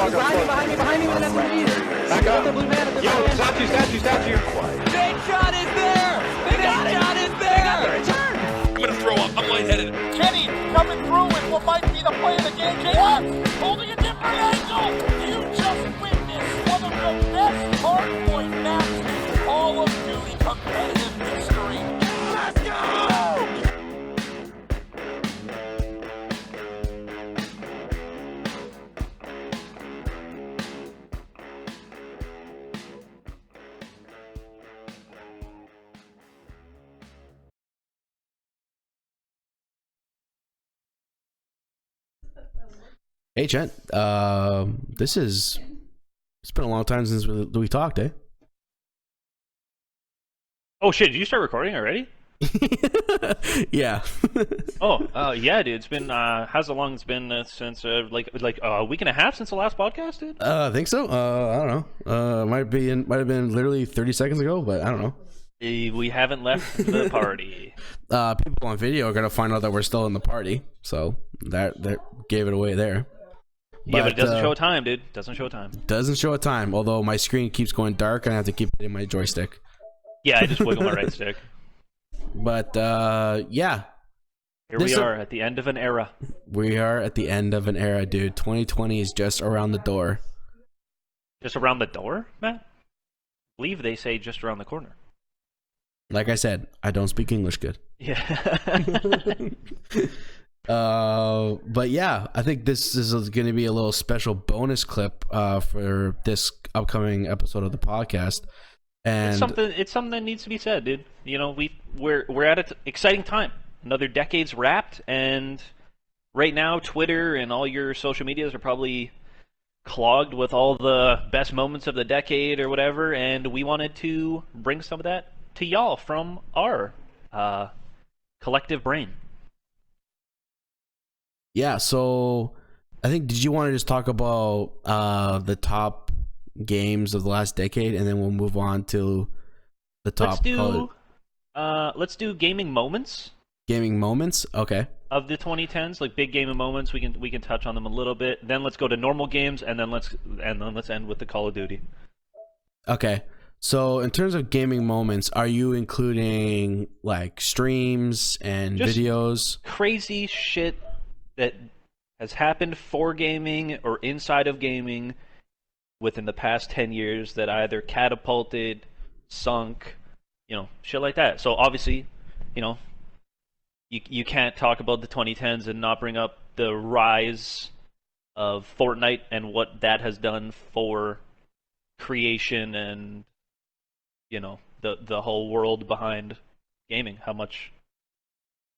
Behind me, that's what it is. Back up. The blue man at the Yo, statue. Big shot is there! Big shot is there! I'm gonna throw up. I'm lightheaded. Kenny coming through with what might be the play of the game. JR holding a different angle. You just witnessed one of the best hardpoint maps in Call of Duty competitive history. Let's go! Hey, Trent. It's been a long time since we talked, eh? Oh shit! Did you start recording already? Yeah. Yeah, dude. It's been how's long it's been since like a week and a half since the last podcast, dude? I think so. I don't know. Might have been literally 30 seconds ago, but I don't know. We haven't left the party. People on video are gonna find out that we're still in the party, so that gave it away there. Yeah, but it doesn't show a time, dude. Doesn't show a time. Doesn't show a time. Although my screen keeps going dark, and I have to keep hitting my joystick. Yeah, I just wiggle my right stick. But yeah. Here we are at the end of an era. We are at the end of an era, dude. 2020 is just around the door. Just around the door, Matt? I believe they say just around the corner. Like I said, I don't speak English good. Yeah. But yeah, I think this is going to be a little special bonus clip for this upcoming episode of the podcast. And it's something that needs to be said, dude. You know, we're at an exciting time. Another decade's wrapped, and right now Twitter and all your social medias are probably clogged with all the best moments of the decade or whatever, and we wanted to bring some of that to y'all from our collective brain. Yeah, so I think, did you want to just talk about the top games of the last decade, and then we'll move on to the top? Let's do gaming moments. Gaming moments, okay. Of the 2010s, like big gaming moments, we can touch on them a little bit. Then let's go to normal games, and then let's end with the Call of Duty. Okay. So in terms of gaming moments, are you including like streams and just videos? Crazy shit that has happened for gaming or inside of gaming within the past 10 years that either catapulted, sunk, shit like that. So obviously, you can't talk about the 2010s and not bring up the rise of Fortnite and what that has done for creation and the whole world behind gaming. How much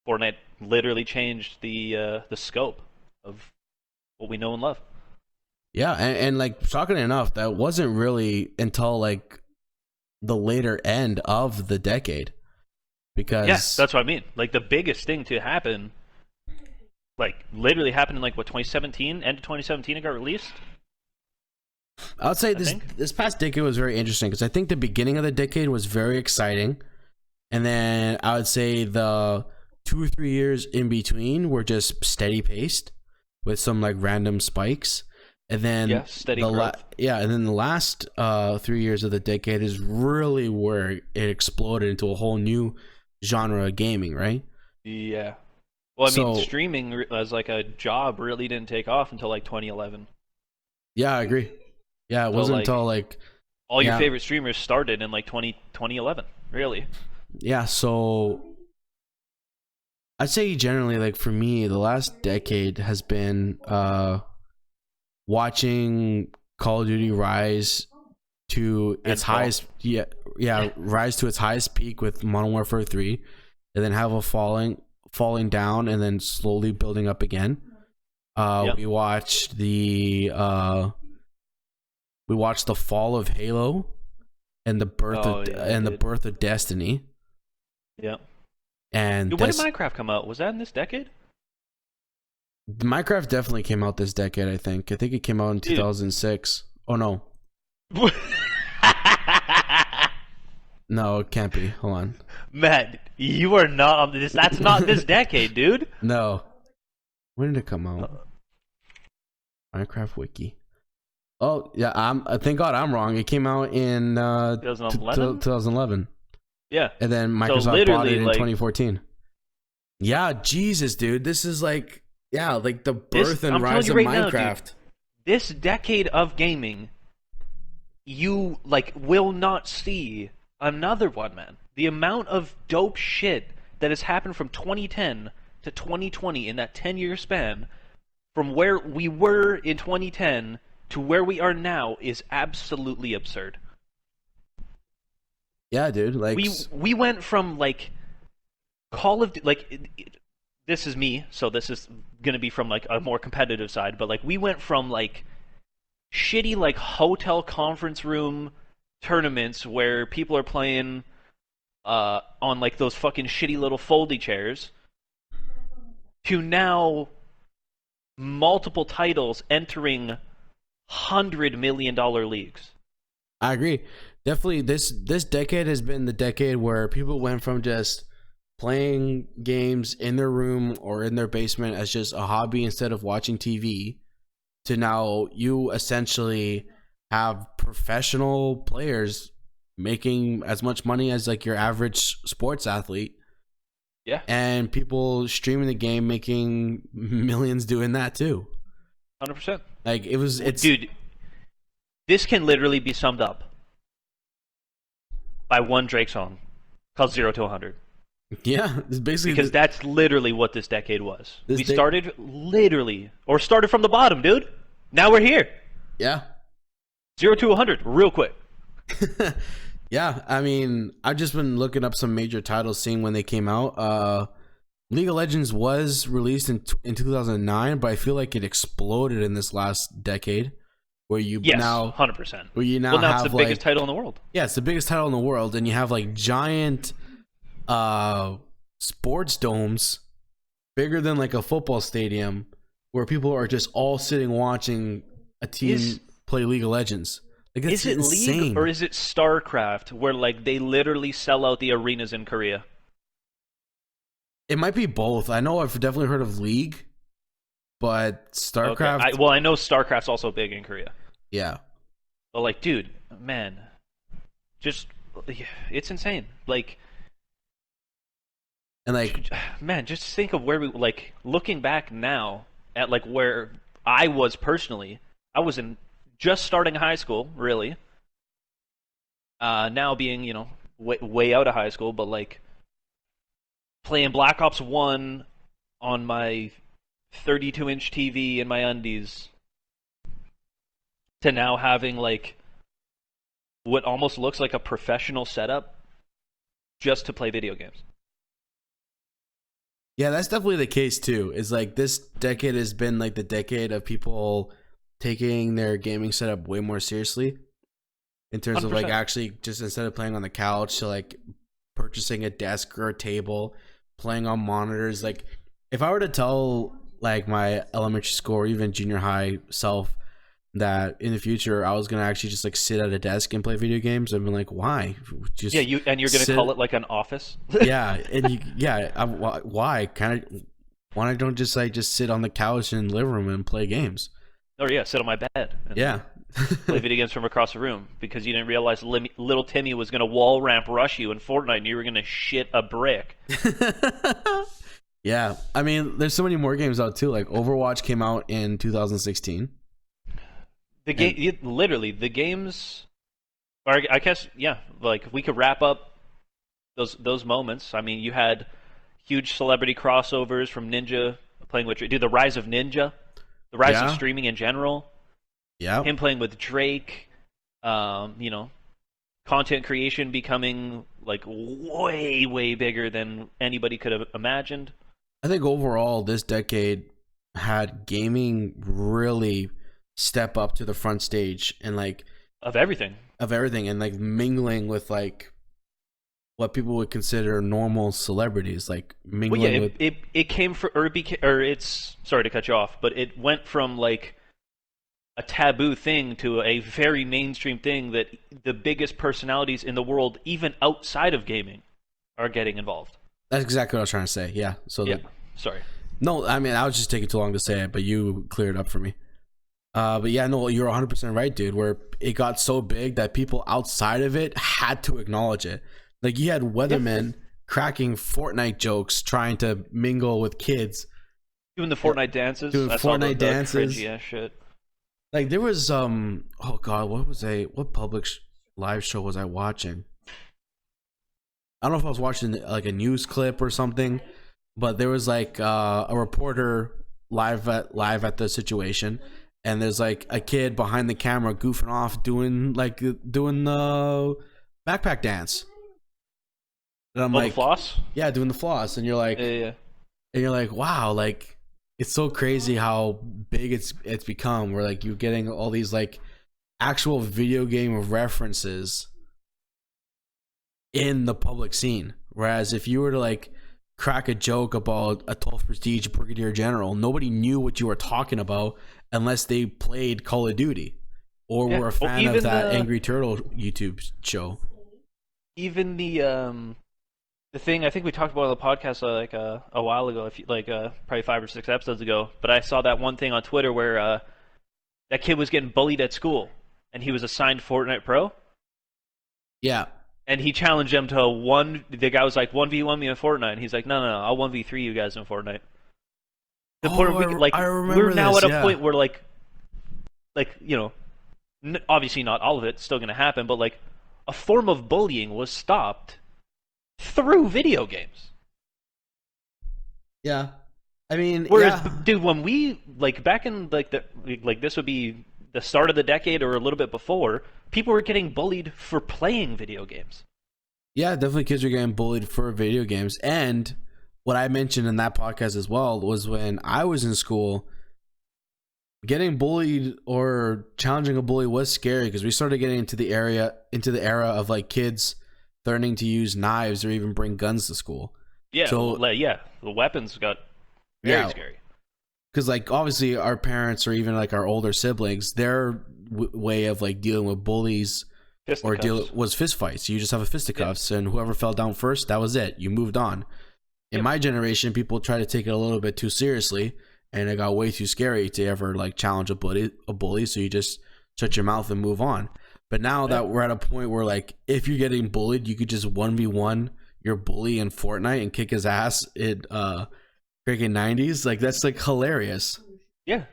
Fortnite literally changed the scope of what we know and love. Yeah, and like, shocking enough, that wasn't really until like the later end of the decade. Because that's what I mean. Like, the biggest thing to happen, like, literally happened in like 2017, end of 2017 it got released. I would say this past decade was very interesting, because I think the beginning of the decade was very exciting, and then I would say the 2 or 3 years in between were just steady paced with some like random spikes, and then steady growth. And then the last 3 years of the decade is really where it exploded into a whole new genre of gaming, right? Yeah. Well, I mean, streaming as like a job really didn't take off until like 2011. Yeah, I agree. Yeah, it wasn't until like all your favorite streamers started in like 2011, really. Yeah, so I'd say generally, like, for me, the last decade has been watching Call of Duty rise to its highest, rise to its highest peak with Modern Warfare 3, and then have a falling down, and then slowly building up again. We watched the fall of Halo and the birth the birth of Destiny. Yeah. And when did Minecraft come out? Was that in this decade? Minecraft definitely came out this decade, I think. I think it came out in 2006. Oh, no. No, it can't be. Hold on. Matt, you are not on this. That's not this decade, dude. No. When did it come out? Minecraft Wiki. Oh yeah, thank God I'm wrong. It came out in 2011. 2011. Yeah. And then So Microsoft bought literally, it in like- 2014. Yeah, Jesus, dude. This is like, yeah, like the This- birth and I'm telling rise you of right now, Minecraft. dude. This decade of gaming, you like will not see another one, man. The amount of dope shit that has happened from 2010 to 2020 in that 10-year span, from where we were in 2010 to where we are now, is absolutely absurd. Yeah, dude. Like, We went from like Call of this is me, so this is gonna be from like a more competitive side, but like we went from like shitty like hotel conference room tournaments where people are playing on like those fucking shitty little foldy chairs to now multiple titles entering $100 million leagues. I agree. Definitely, this decade has been the decade where people went from just playing games in their room or in their basement as just a hobby instead of watching TV, to now you essentially have professional players making as much money as like your average sports athlete. Yeah. And people streaming the game making millions doing that too. 100%. Like it's Dude, this can literally be summed up by one Drake song called 0 to 100. yeah, it's basically Because that's literally what this decade was. This We de- started started from the bottom, dude. Now we're here. yeah. 0 to 100, real quick. Yeah, I mean, I've just been looking up some major titles, seeing when they came out. League of Legends was released in 2009, but I feel like it exploded in this last decade, where you Yes, now 100%. where you now Well, now have it's the like, biggest title in the world. yeah, it's the biggest title in the world, and you have like giant sports domes bigger than like a football stadium, where people are just all sitting watching a team play League of Legends. Like, that's Is it insane. League or is it StarCraft, where like they literally sell out the arenas in Korea? It might be both. I know I've definitely heard of League, but StarCraft. Okay. I know StarCraft's also big in Korea. Yeah. But like, dude, man, just it's insane. Like, And like, man, just think of where we like looking back now at like where I was personally. I was in just starting high school, really. Now being, way out of high school, but like playing Black Ops 1 on my 32-inch TV in my undies, to now having like what almost looks like a professional setup just to play video games. yeah, that's definitely the case too. Is like this decade has been like the decade of people taking their gaming setup way more seriously, in terms of like 100%. actually just instead of playing on the couch to like purchasing a desk or a table, playing on monitors. Like, if I were to tell like my elementary school or even junior high self that in the future I was gonna actually just like sit at a desk and play video games, I'd be like, why? Just Yeah, you're gonna sit- call it like an office. yeah, and why? Kind of, why I don't just like just sit on the couch in the living room and play games? Or yeah, sit on my bed and Yeah. play video games from across the room because you didn't realize little Timmy was gonna wall ramp rush you in Fortnite and you were gonna shit a brick. Yeah, I mean, there's so many more games out too. Like Overwatch came out in 2016. The game, literally, the games. Or I guess, yeah, like we could wrap up those moments. I mean, you had huge celebrity crossovers from Ninja playing with the rise of Ninja, the rise of streaming in general. Yeah, Him playing with Drake, content creation becoming like way bigger than anybody could have imagined. I think overall this decade had gaming really step up to the front stage and like Of everything. and like mingling with like what people would consider normal celebrities, like mingling Well, yeah, with. it came for or it's sorry to cut you off, but it went from like a taboo thing to a very mainstream thing that the biggest personalities in the world, even outside of gaming, are getting involved. That's exactly what I was trying to say. Yeah. So Yeah, sorry. no, I mean, I was just taking too long to say it, but you cleared it up for me. But yeah, no, you're 100% right, dude. Where it got so big that people outside of it had to acknowledge it. Like you had weathermen cracking Fortnite jokes, trying to mingle with kids, Doing the Fortnite dances. doing I saw Fortnite dances. Cringy ass shit. Like there was oh god, what public live show was I watching? I don't know if I was watching like a news clip or something, but there was like a reporter live at the situation, and there's like a kid behind the camera goofing off doing the backpack dance. And I'm like, the floss? yeah, doing the floss, and you're like, Yeah. and you're like, wow, like it's so crazy how big it's become. Where like you're getting all these like actual video game references in the public scene. Whereas if you were to like crack a joke about a 12th Prestige Brigadier General, nobody knew what you were talking about unless they played Call of Duty or were a fan of that Angry Turtle YouTube show. Even the thing I think we talked about on the podcast like a while ago, probably 5 or 6 episodes ago. But I saw that one thing on Twitter where that kid was getting bullied at school, and he was assigned Fortnite Pro. Yeah. And he challenged him to one. The guy was like 1v1 me in Fortnite, and he's like, no, I'll 1v3 you guys in Fortnite. We're now at a point where like obviously not all of it's still going to happen, but like a form of bullying was stopped through video games. Yeah. I mean, whereas, dude, when we back in this would be the start of the decade or a little bit before, people were getting bullied for playing video games. Yeah, definitely kids were getting bullied for video games. And what I mentioned in that podcast as well was when I was in school, getting bullied or challenging a bully was scary because we started getting into the era of like kids learning to use knives or even bring guns to school. Yeah, so, the weapons got very scary. Because like obviously our parents or even like our older siblings, their way of like dealing with bullies was fist fights. You just have a fisticuffs, and whoever fell down first, that was it. You moved on. In my generation, people try to take it a little bit too seriously, and it got way too scary to ever like challenge a bully. So you just shut your mouth and move on. But now that we're at a point where like if you're getting bullied, you could just 1v1 your bully in Fortnite and kick his ass in freaking Nades. Like that's like hilarious. Yeah.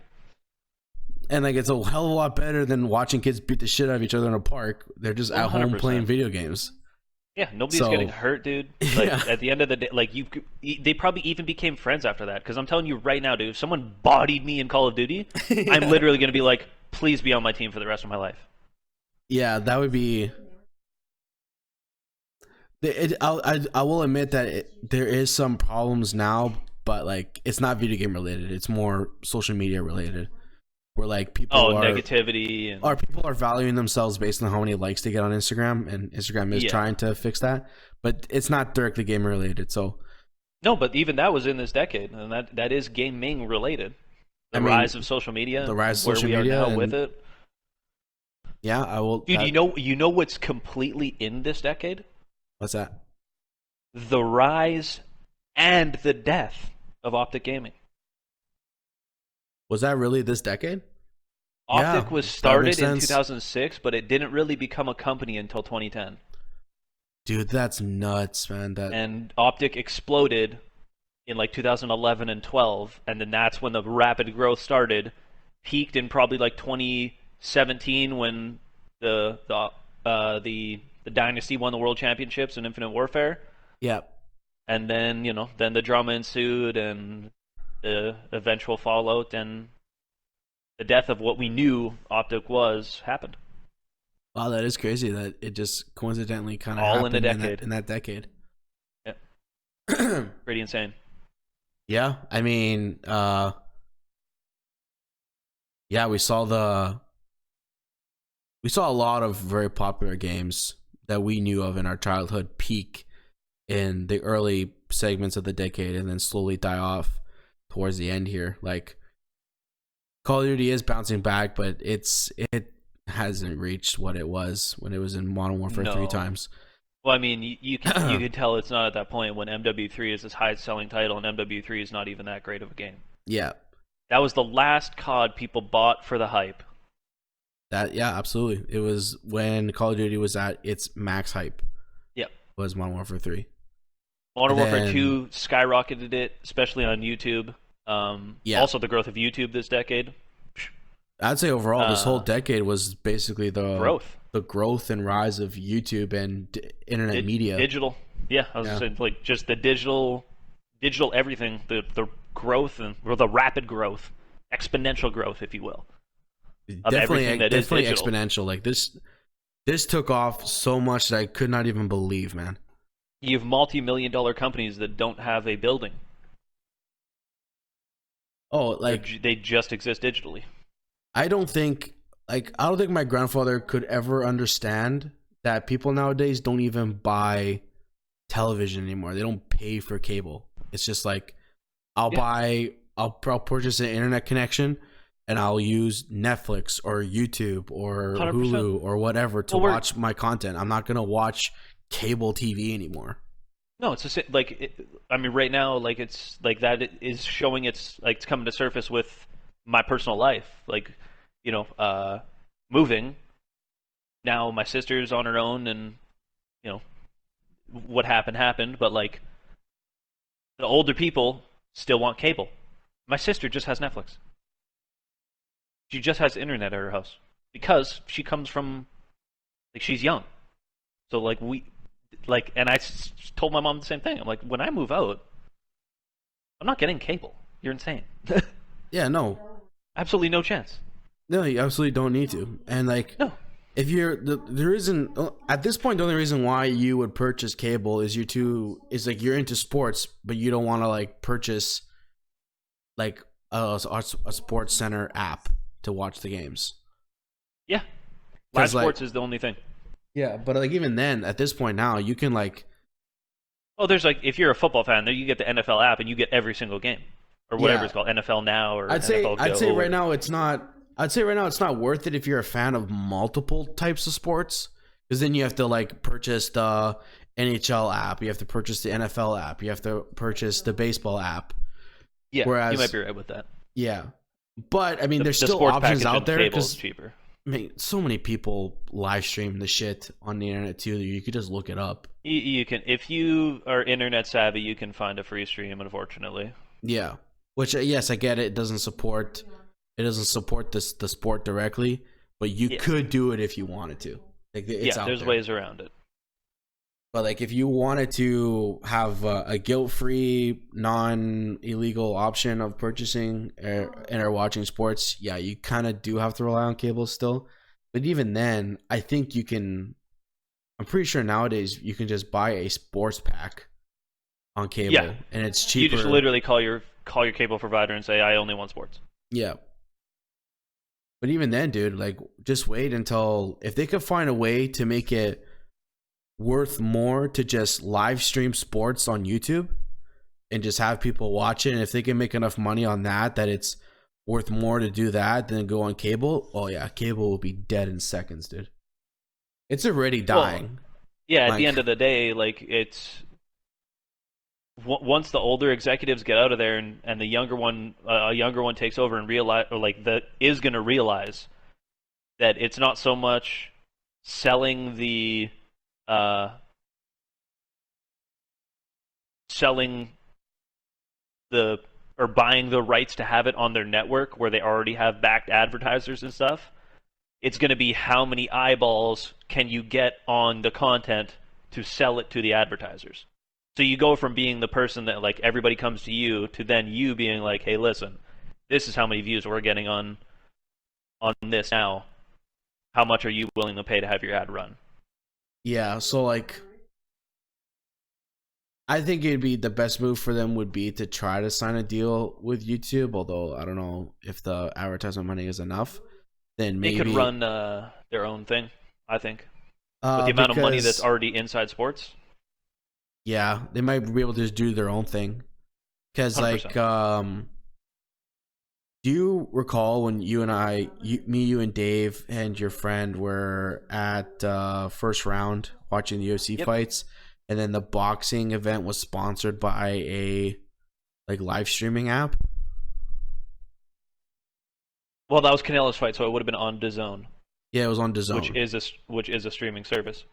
And like it's a hell of a lot better than watching kids beat the shit out of each other in a park. They're just at home playing video games. Yeah, nobody's getting hurt, dude. Like at the end of the day, like they probably even became friends after that. Because I'm telling you right now, dude, if someone bodied me in Call of Duty, I'm literally gonna be like, please be on my team for the rest of my life. Yeah, that would be. I will admit that there is some problems now, but like it's not video game related. It's more social media related. Where like people negativity and people are valuing themselves based on how many likes they get on Instagram, and Instagram is trying to fix that, but it's not directly game related. So no, but even that was in this decade, and that is gaming related. The rise of social media, the rise of social media, we are now with it. Yeah, I will. Dude, you know what's completely in this decade? What's that? The rise and the death of Optic Gaming. Was that really this decade? Optic was started in 2006, but it didn't really become a company until 2010. Dude, that's nuts, man. And Optic exploded in like 2011 and 12, and then that's when the rapid growth started. Peaked in probably like 2017 when the Dynasty won the World Championships in Infinite Warfare. Yep. And then then the drama ensued and the eventual fallout and the death of what we knew Optic was happened. Wow, that is crazy that it just coincidentally kind of all happened in a decade. In that decade. Yeah. Pretty insane. Yeah, I mean, yeah, we saw a lot of very popular games that we knew of in our childhood peak in the early segments of the decade and then slowly die off towards the end here. Like Call of Duty is bouncing back, but it hasn't reached what it was when it was in Modern Warfare 3 times. Well, I mean, you can tell it's not at that point when MW3 is this highest selling title, and MW3 is not even that great of a game. Yeah. That was the last COD people bought for the hype. That yeah, absolutely. It was when Call of Duty was at its max hype. Yep. Was Modern Warfare 3. Modern And Warfare then- 2 skyrocketed it, especially on YouTube. Yeah. Also, the growth of YouTube this decade. I'd say overall, this whole decade was basically the growth and rise of YouTube and internet media. Digital. Yeah, I was saying, like, just the digital everything, the growth or the rapid growth, exponential growth, if you will. Definitely digital. exponential. Like this took off so much that I could not even believe, man. You have multi-million-dollar companies that don't have a building. Oh, like they just exist digitally. I don't think my grandfather could ever understand that people nowadays don't even buy television anymore. They don't pay for cable. It's just like I'll purchase an internet connection and I'll use Netflix or YouTube or 100%. Hulu or whatever to watch my content. I'm not gonna watch cable TV anymore. No, it's just I mean, right now, like it's like that is showing it's coming to surface with my personal life. Like, you know, moving. Now my sister's on her own, and you know, what happened. But like, the older people still want cable. My sister just has Netflix. She just has internet at her house because she comes from, like, she's young. So like and I told my mom the same thing. I'm like, when I move out, I'm not getting cable. You're insane. Yeah, no. Absolutely no chance. No, you absolutely don't need to. And like, no. If there isn't at this point, the only reason why you would purchase cable is you're into sports, but you don't want to like purchase like a sports center app to watch the games. Yeah, live sports is the only thing. Yeah, but like even then, at this point now, you can like. Oh, there's like if you're a football fan, you get the NFL app and you get every single game or whatever it's called, NFL Now or NFL Go. I'd say right now it's not worth it if you're a fan of multiple types of sports, because then you have to like purchase the NHL app, you have to purchase the NFL app, you have to purchase the baseball app. Yeah, you might be right with that. Yeah, but I mean, there's still options out there because cheaper. I mean, so many people live stream the shit on the internet too. You could just look it up. You can, if you are internet savvy, you can find a free stream. Unfortunately. Yeah, which yes, I get it. It doesn't support the sport directly, but you could do it if you wanted to. Like, it's out there's there. ways around it. But like, if you wanted to have a guilt-free, non-illegal option of purchasing and/or watching sports, yeah, you kind of do have to rely on cable still. But even then, I think you can. I'm pretty sure nowadays you can just buy a sports pack on cable, and it's cheaper. You just literally call your cable provider and say, "I only want sports." Yeah. But even then, dude, like, just wait until if they could find a way to make it worth more to just live stream sports on YouTube and just have people watch it, and if they can make enough money on that it's worth more to do that than go on cable. Oh yeah, cable will be dead in seconds, dude. It's already dying. Well, yeah, at the end of the day, like, it's once the older executives get out of there and the younger one takes over and is going to realize that it's not so much selling or buying the rights to have it on their network where they already have backed advertisers and stuff. It's going to be how many eyeballs can you get on the content to sell it to the advertisers. So you go from being the person that like everybody comes to you to then you being like, hey, listen, this is how many views we're getting on this now. How much are you willing to pay to have your ad run? Yeah, so like, I think it'd be the best move for them would be to try to sign a deal with YouTube, although I don't know if the advertisement money is enough. Then maybe they could run their own thing, I think. With the amount of money that's already inside sports. Yeah, they might be able to just do their own thing. Because, like, do you recall when you and Dave and your friend were at first round watching the UFC fights, and then the boxing event was sponsored by a like live streaming app? Well, that was Canelo's fight, so it would have been on DAZN, Yeah, it was on DAZN. which is a streaming service.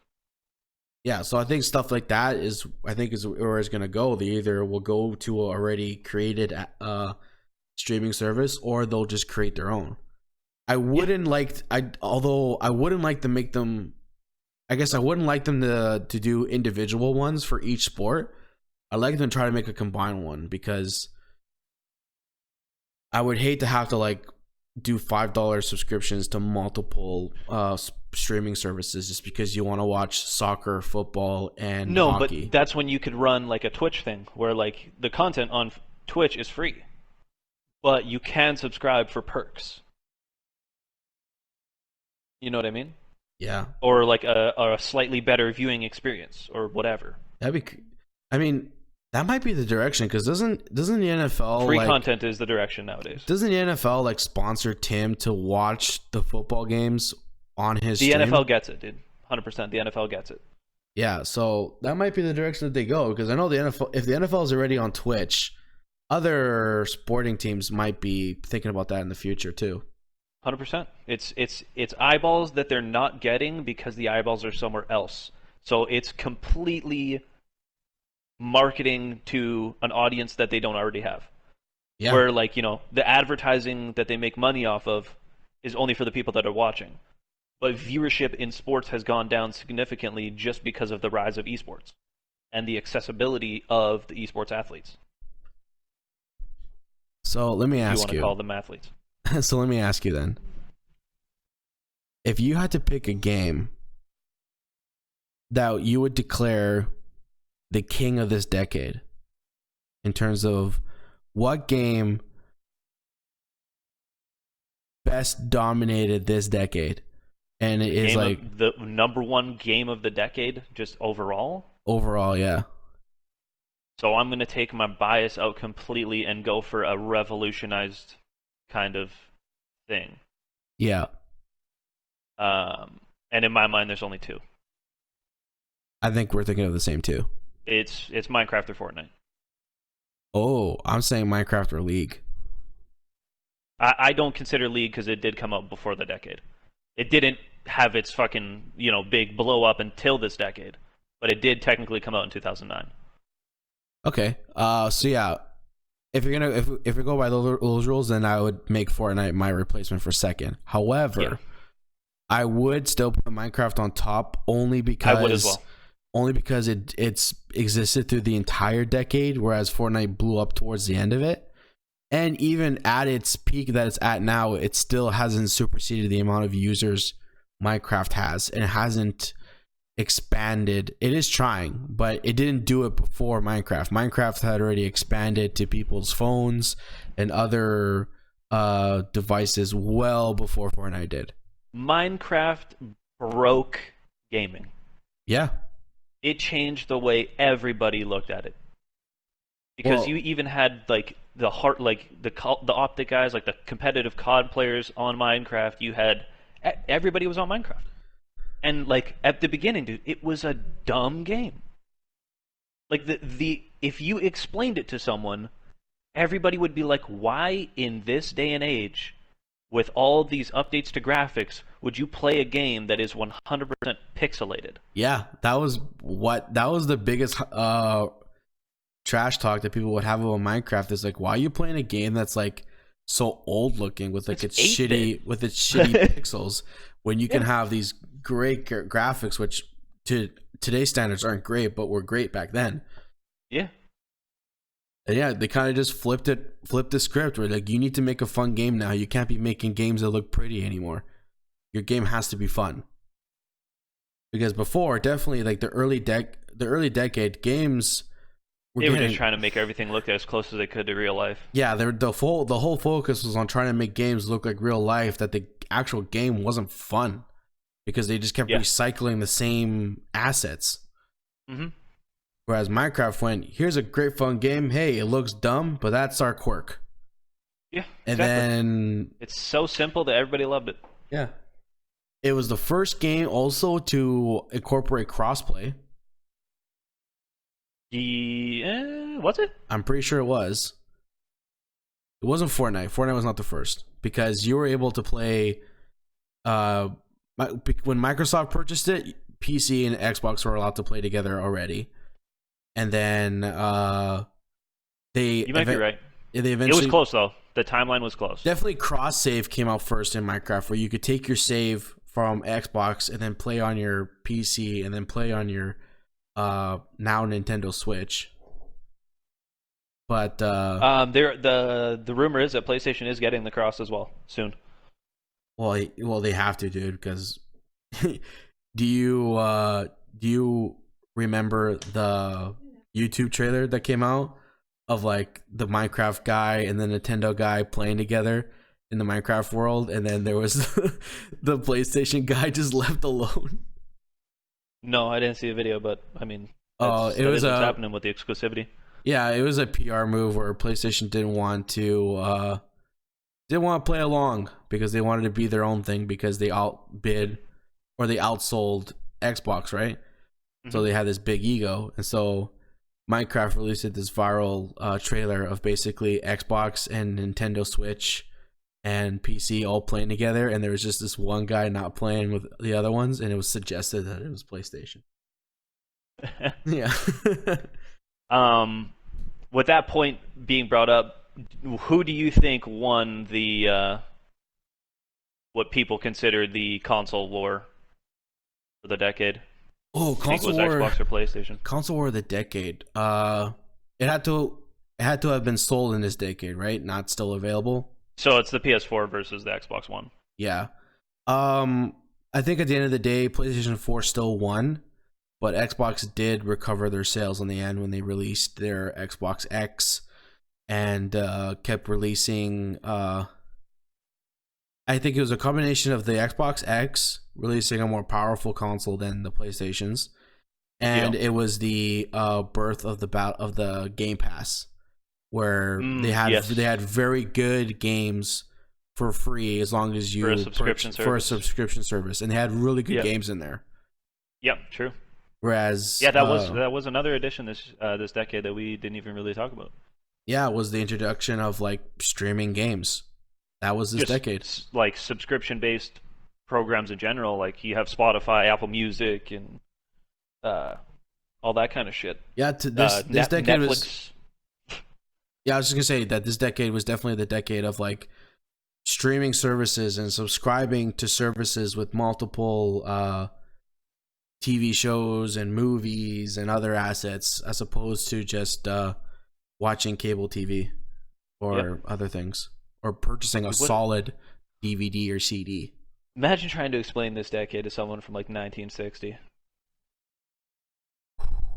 Yeah, so I think stuff like that is where it's gonna go. They either will go to a already created streaming service, or they'll just create their own. Although I wouldn't like to make them. I guess I wouldn't like them to do individual ones for each sport. I'd like them to try to make a combined one, because I would hate to have to like do $5 subscriptions to multiple streaming services just because you want to watch soccer, football, and hockey. But that's when you could run like a Twitch thing where like the content on Twitch is free, but you can subscribe for perks. You know what I mean? Yeah. Or like a slightly better viewing experience or whatever. I mean, that might be the direction, because doesn't the NFL free content is the direction nowadays? Doesn't the NFL like sponsor Tim to watch the football games on his The stream? NFL gets it, dude. 100%. The NFL gets it. Yeah, so that might be the direction that they go, because I know the NFL. If the NFL is already on Twitch, other sporting teams might be thinking about that in the future too. 100%. It's eyeballs that they're not getting because the eyeballs are somewhere else. So it's completely marketing to an audience that they don't already have. Yeah. Where like, you know, the advertising that they make money off of is only for the people that are watching. But viewership in sports has gone down significantly just because of the rise of esports and the accessibility of the esports athletes. So let me ask you. You want to call them athletes. So let me ask you then. If you had to pick a game that you would declare the king of this decade, in terms of what game best dominated this decade, and it is like the number one game of the decade, just overall. Overall, yeah. So I'm going to take my bias out completely and go for a revolutionized kind of thing. Yeah. And in my mind, there's only two. I think we're thinking of the same two. It's Minecraft or Fortnite. Oh, I'm saying Minecraft or League. I don't consider League because it did come out before the decade. It didn't have its fucking, you know, big blow up until this decade, but it did technically come out in 2009. Okay. So yeah, if we go by those rules, then I would make Fortnite my replacement for second. However, yeah, I would still put Minecraft on top only because I would as well. Only because it's existed through the entire decade, whereas Fortnite blew up towards the end of it. And even at its peak that it's at now, it still hasn't superseded the amount of users Minecraft has, and it hasn't expanded. It is trying, but it didn't do it before Minecraft. Minecraft had already expanded to people's phones and other devices well before Fortnite did. Minecraft broke gaming. Yeah. It changed the way everybody looked at it. Because you even had like the optic guys, like the competitive COD players on Minecraft. You had everybody was on Minecraft. And like at the beginning, dude, it was a dumb game. Like the if you explained it to someone, everybody would be like, "Why in this day and age, with all these updates to graphics, would you play a game that is 100% pixelated?" Yeah, that was the biggest trash talk that people would have about Minecraft. Is like, why are you playing a game that's like so old looking with like its shitty pixels when you can have these great graphics, which to today's standards aren't great, but were great back then. Yeah. And yeah, they kind of just flipped the script where like, you need to make a fun game now. You can't be making games that look pretty anymore. Your game has to be fun. Because before, definitely like the early decade games, they were just trying to make everything look as close as they could to real life. Yeah, the whole focus was on trying to make games look like real life. That the actual game wasn't fun because they just kept recycling the same assets. Mm-hmm. Whereas Minecraft went, here's a great fun game. Hey, it looks dumb, but that's our quirk. Yeah, and then it's so simple that everybody loved it. Yeah, it was the first game also to incorporate crossplay. Was it? I'm pretty sure it was. It wasn't Fortnite. Fortnite was not the first because you were able to play. When Microsoft purchased it, PC and Xbox were allowed to play together already, and then You might be right. They eventually, it was close though. The timeline was close. Definitely cross save came out first in Minecraft, where you could take your save from Xbox and then play on your PC and then play on your now Nintendo Switch. But the rumor is that PlayStation is getting the cross as well soon. Well, they have to, dude. Because do you remember the YouTube trailer that came out of like the Minecraft guy and the Nintendo guy playing together in the Minecraft world, and then there was the PlayStation guy just left alone? No, I didn't see the video, but I mean, it was what's happening with the exclusivity. Yeah, it was a PR move where PlayStation didn't want to play along because they wanted to be their own thing because they outbid or they outsold Xbox, right? Mm-hmm. So they had this big ego, and so Minecraft released this viral trailer of basically Xbox and Nintendo Switch and PC all playing together, and there was just this one guy not playing with the other ones, and it was suggested that it was PlayStation. Yeah. With that point being brought up, who do you think won the what people consider the console war for the decade? Oh, console war. Xbox or PlayStation? Console war of the decade. It had to have been sold in this decade, right? Not still available. So it's the PS4 versus the Xbox One. Yeah. I think at the end of the day, PlayStation 4 still won, but Xbox did recover their sales in the end when they released their Xbox X and kept releasing. I think it was a combination of the Xbox X releasing a more powerful console than the PlayStations, and it was the birth of the Game Pass, where they had very good games for free as long as you for a subscription service, and they had really good games in there. Yep, true. Whereas that was another addition this decade that we didn't even really talk about. Yeah, it was the introduction of like streaming games. That was this decade. Like subscription-based programs in general. Like you have Spotify, Apple Music, and all that kind of shit. Yeah, this decade Netflix. was. Yeah, I was just gonna say that this decade was definitely the decade of like streaming services and subscribing to services with multiple TV shows and movies and other assets, as opposed to just watching cable TV or other things, or purchasing a solid DVD or CD. Imagine trying to explain this decade to someone from like 1960.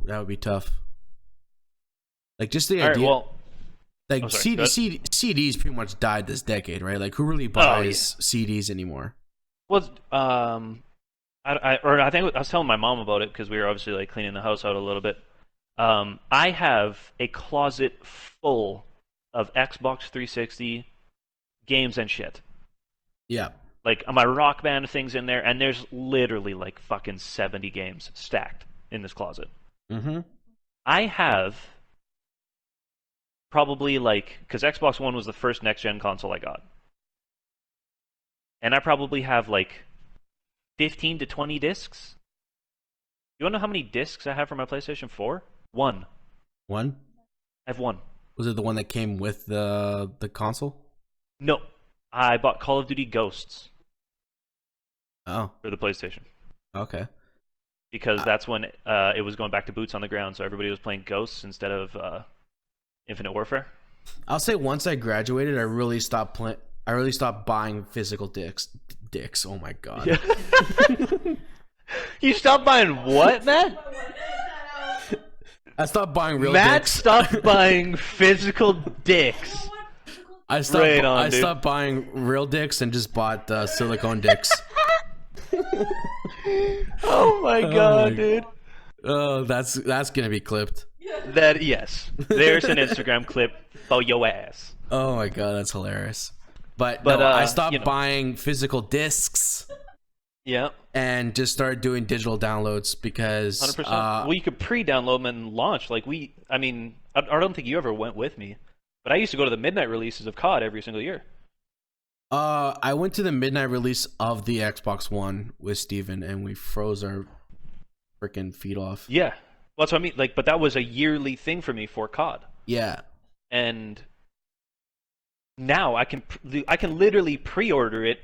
That would be tough. Like just the idea. Like CDs pretty much died this decade, right? Like who really buys CDs anymore? Well, I think I was telling my mom about it because we were obviously like cleaning the house out a little bit. I have a closet full of Xbox 360 games and shit. Yeah. Like my Rock Band things in there, and there's literally like fucking 70 games stacked in this closet. Mm-hmm. I have probably like, because Xbox One was the first next-gen console I got. And I probably have like 15 to 20 discs. You want to know how many discs I have for my PlayStation 4? One. One? I have one. Was it the one that came with the console? No. I bought Call of Duty Ghosts. Oh. For the PlayStation. Okay. Because that's when it was going back to boots on the ground, so everybody was playing Ghosts instead of Infinite Warfare. I'll say once I graduated, I really stopped buying physical discs. Oh my god. Yeah. You stopped buying what, Matt? I stopped buying real Matt dicks. stopped buying physical dicks. I stopped buying real dicks and just bought silicone dicks. Oh my god, dude. Oh, that's gonna be clipped. Yes. There's an Instagram clip for your ass. Oh my god, that's hilarious. But no, I stopped buying physical discs. Yeah. And just started doing digital downloads because 100%. Well, you could pre-download them and launch. Like I don't think you ever went with me. But I used to go to the midnight releases of COD every single year. I went to the midnight release of the Xbox One with Steven, and we froze our freaking feet off. Yeah. Well, that's what I mean. Like, but that was a yearly thing for me for COD. Yeah. And now I can literally pre-order it,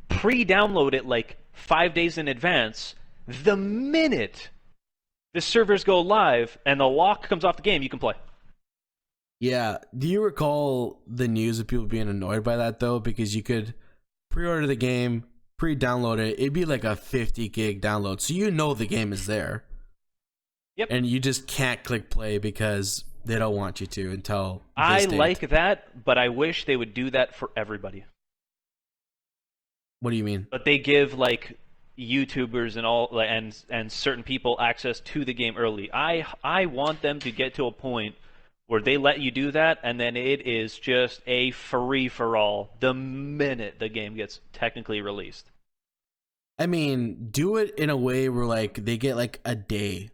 pre-download it like 5 days in advance. The minute the servers go live and the lock comes off the game, you can play. Yeah. Do you recall the news of people being annoyed by that though? Because you could pre-order the game, pre-download it. It'd be like a 50 gig download, so you know the game is there. Yep. And you just can't click play because they don't want you to until I this date. like that, but I wish they would do that for everybody. What do you mean? But they give like YouTubers and all and certain people access to the game early. I want them to get to a point where they let you do that, and then it is just a free-for-all the minute the game gets technically released. I mean, do it in a way where like they get like a day,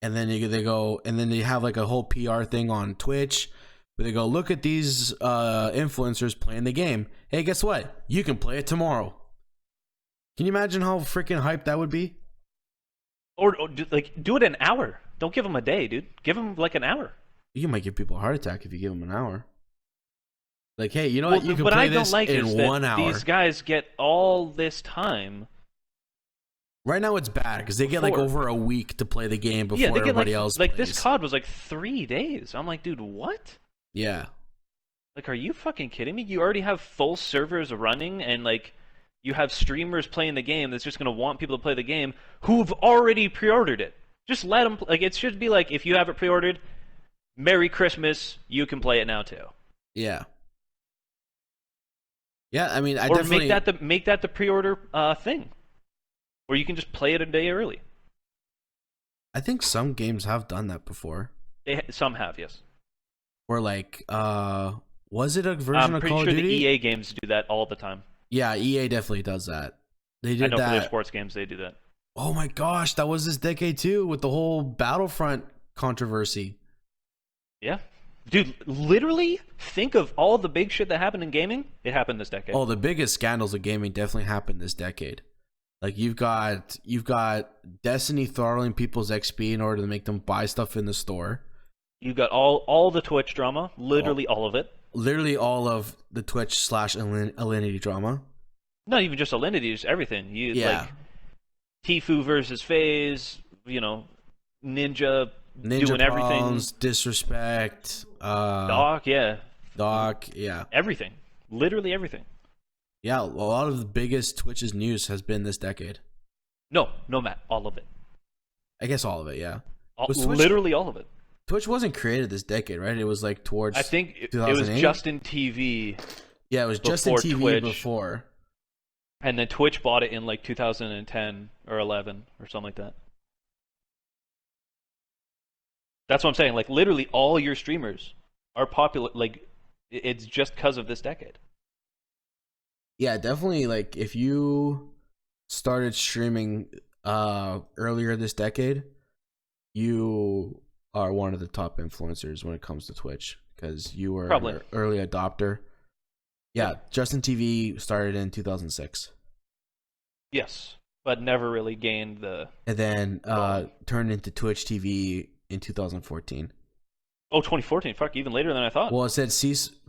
and then they go, and then they have like a whole PR thing on Twitch where they go, look at these influencers playing the game. Hey, guess what? You can play it tomorrow. Can you imagine how freaking hyped that would be? Or do it an hour. Don't give them a day, dude. Give them like an hour. You might give people a heart attack if you give them an hour. Like, hey, you know what? You can what play I don't this like in is that 1 hour. these guys get all this time. Right now it's bad because they get like over a week to play the game before Yeah, they get everybody else like plays. this COD was like 3 days. I'm like, dude, what? Yeah. Like, are you fucking kidding me? You already have full servers running, and like, you have streamers playing the game that's just gonna want people to play the game who've already pre-ordered it. Just let them. Like, it should be like, if you have it pre-ordered, Merry Christmas, you can play it now too. Yeah. Yeah, I mean, I or definitely make that the pre-order thing, where you can just play it a day early. I think some games have done that before. Some have, yes. Or like, was it a version I'm of pretty Call sure of Duty? the EA games do that all the time. Yeah, EA definitely does that. They did I know that. for their sports games they do that. Oh my gosh, that was this decade too, with the whole Battlefront controversy. Yeah. Dude, literally, think of all the big shit that happened in gaming. It happened this decade. Oh, the biggest scandals of gaming definitely happened this decade. Like you've got Destiny throttling people's XP in order to make them buy stuff in the store. You got all the Twitch drama, literally all of it. Literally all of the Twitch / Alinity drama. Not even just Alinity, just everything. Like Tfue versus FaZe, Ninja doing everything. Disrespect. Doc, yeah. Everything. Literally everything. Yeah, a lot of the biggest Twitch's news has been this decade. No, Matt, all of it. I guess all of it, yeah. Literally all of it. Twitch wasn't created this decade, right? It was like towards I think it 2008? was Justin TV. Yeah, it was Justin TV Twitch. before. And then Twitch bought it in like 2010 or 11 or something like that. That's what I'm saying. Like, literally all your streamers are popular. Like, it's just because of this decade. Yeah, definitely. Like, if you started streaming earlier this decade, you are one of the top influencers when it comes to Twitch because you were Probably an early adopter. Yeah, Justin TV started in 2006. Yes, but never really gained the... And then turned into Twitch TV in 2014. Oh, 2014. Fuck, even later than I thought. Well, it said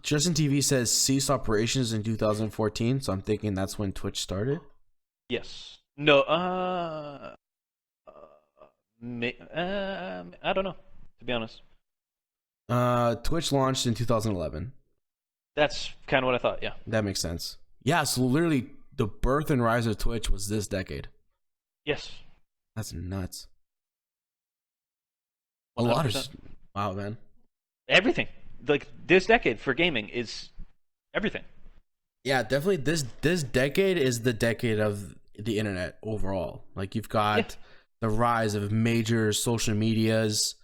Justin TV says ceased operations in 2014, so I'm thinking that's when Twitch started. Yes. No, I don't know, to be honest. Twitch launched in 2011. That's kind of what I thought, yeah. That makes sense. Yeah, so literally the birth and rise of Twitch was this decade. Yes. That's nuts. 100%. A lot of... Wow, man. Everything. Like, this decade for gaming is everything. Yeah, definitely this decade is the decade of the internet overall. Like, you've got the rise of major social medias,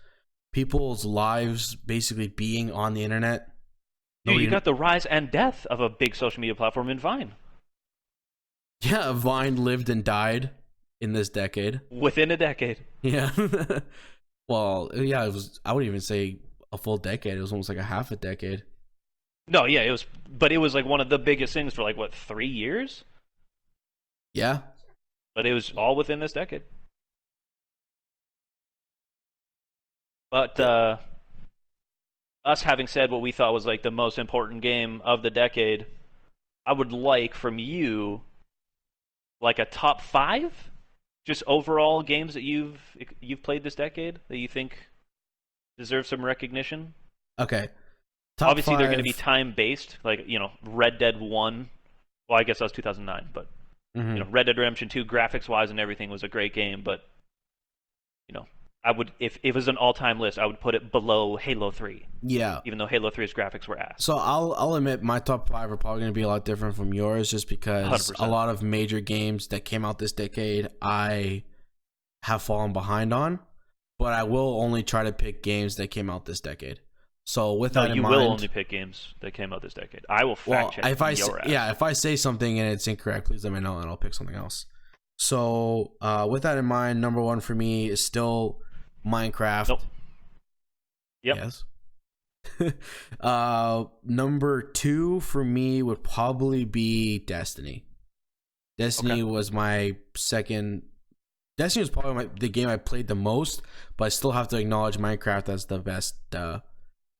people's lives basically being on the internet. Dude, you got the rise and death of a big social media platform in Vine. Yeah, Vine lived and died in this decade. Within a decade. Yeah. Well, yeah, it was. I would even say a full decade. It was almost like a half a decade. No, yeah, it was, but it was like one of the biggest things for like what 3 years. Yeah. But it was all within this decade. But us having said what we thought was like the most important game of the decade, I would like from you like a top 5, just overall games that you've played this decade that you think deserve some recognition. Okay. Obviously, they're going to be 5. time based, like Red Dead 1. Well, I guess that was 2009, but Red Dead Redemption 2, graphics wise and everything, was a great game. But I would, if it was an all time list, I would put it below Halo 3. Yeah. Even though Halo 3's graphics were ass. So I'll admit my top 5 are probably going to be a lot different from yours, just because 100%. a lot of major games that came out this decade I have fallen behind on, but I will only try to pick games that came out this decade. So with that in you mind, will only pick games that came out this decade. I will fact check if I your ass. if I say something and it's incorrect, please let me know and I'll pick something else. So with that in mind, number 1 for me is still Minecraft. Nope. Yep. Yes. Number 2 for me would probably be Destiny. Destiny was my second. Destiny was probably the game I played the most, but I still have to acknowledge Minecraft as the best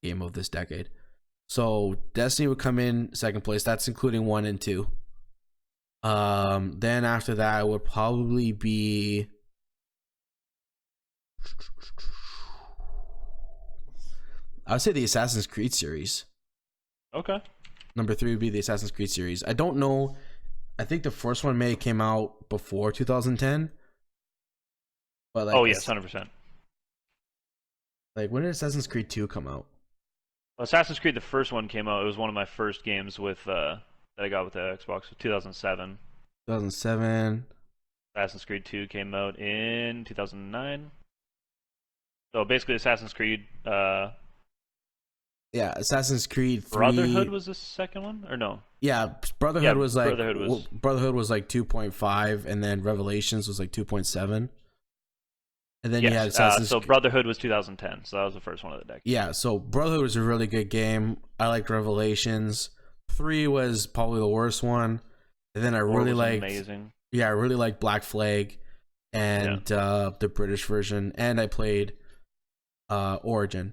game of this decade. So Destiny would come in second place. That's including 1 and 2. Then after that, it would probably be. I would say the Assassin's Creed series. Okay. Number 3 would be the Assassin's Creed series. I don't know. I think the first one may have came out before 2010. But like, yes, 100%. Like, when did Assassin's Creed 2 come out? Well, Assassin's Creed, the first one came out. It was one of my first games with that I got with the Xbox. 2007. 2007. Assassin's Creed 2 came out in 2009. So basically, Assassin's Creed. Yeah, Assassin's Creed 3. Brotherhood was the second one, or no? Yeah, Brotherhood was like Brotherhood was 2.5, and then Revelations was like 2.7. And then you had so Brotherhood was 2010, so that was the first one of the decade. Yeah, so Brotherhood was a really good game. I liked Revelations. 3 was probably the worst one. And then I really liked amazing. Yeah, I really liked Black Flag and the British version, and I played Origin.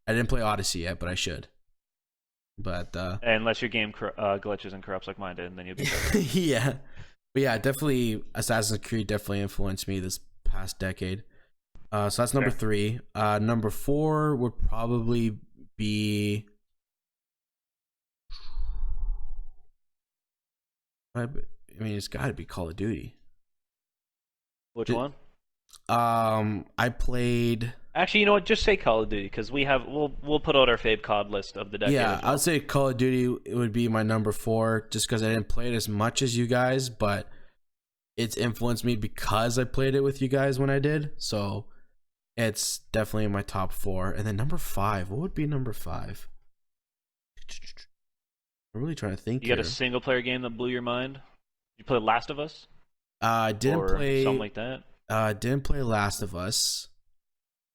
I didn't play Odyssey yet, but I should. But unless your game glitches and corrupts like mine did, then you'll be good. Yeah. But yeah, definitely Assassin's Creed definitely influenced me this past decade. So that's number 3. Number 4 would probably be. I mean, it's got to be Call of Duty. Which one? I played. Actually, you know what? Just say Call of Duty, because we'll put out our fave COD list of the decade. Yeah, as well. I'd say Call of Duty. It would be my number 4, just because I didn't play it as much as you guys, but it's influenced me because I played it with you guys when I did. So it's definitely in my top 4. And then number 5, what would be number 5? I'm really trying to think. You got a single player game that blew your mind? You play Last of Us? I didn't play something like that. Didn't play Last of Us.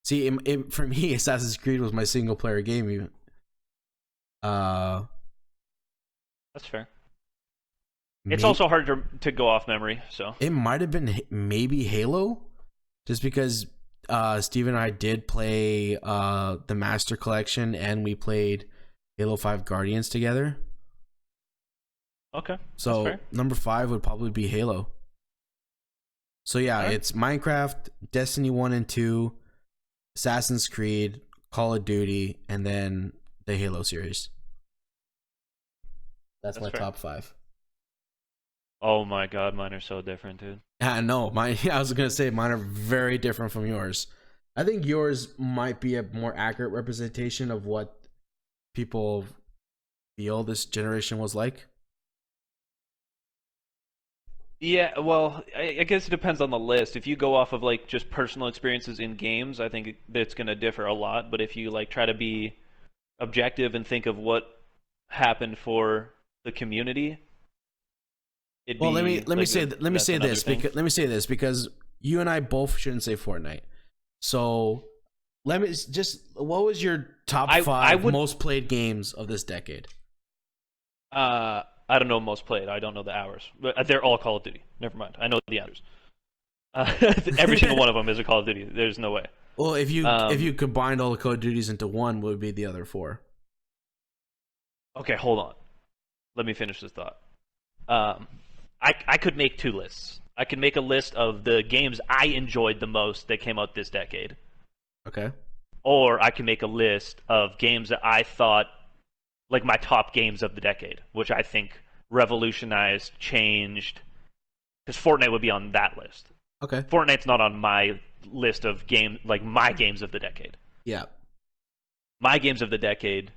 See, for me, Assassin's Creed was my single player game. Even. That's fair. It's also hard to go off memory, so it might have been maybe Halo, just because Steve and I did play the Master Collection, and we played Halo 5 Guardians together. Okay. So number 5 would probably be Halo. So yeah, it's Minecraft, Destiny 1 and 2, Assassin's Creed, Call of Duty, and then the Halo series. That's my top 5. Oh my god, mine are so different, dude. I know. I was gonna say mine are very different from yours. I think yours might be a more accurate representation of what people feel this generation was like. Yeah, well, I guess it depends on the list. If you go off of like just personal experiences in games, I think that's going to differ a lot. But if you like try to be objective and think of what happened for the community, let me say this because you and I both shouldn't say Fortnite. So Let me just. What was your top I five would- most played games of this decade? I don't know most played. I don't know the hours, but they're all Call of Duty. Never mind. I know the answers. Every single one of them is a Call of Duty. There's no way. Well, if you combined all the Call of Duties into one, what would be the other four? Okay, hold on. Let me finish this thought. I could make two lists. I could make a list of the games I enjoyed the most that came out this decade. Okay. Or I can make a list of games that I thought, like my top games of the decade, which I think revolutionized, changed. Because Fortnite would be on that list. Okay. Fortnite's not on my list of my games of the decade. Yeah. My games of the decade,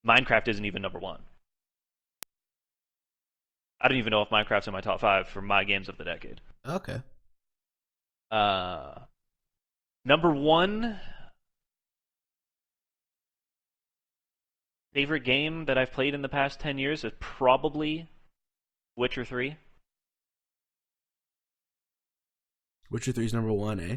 Minecraft isn't even number one. I don't even know if Minecraft's in my top 5 for my games of the decade. Okay. Number 1 favorite game that I've played in the past 10 years is probably Witcher 3. Witcher 3 is number 1, eh?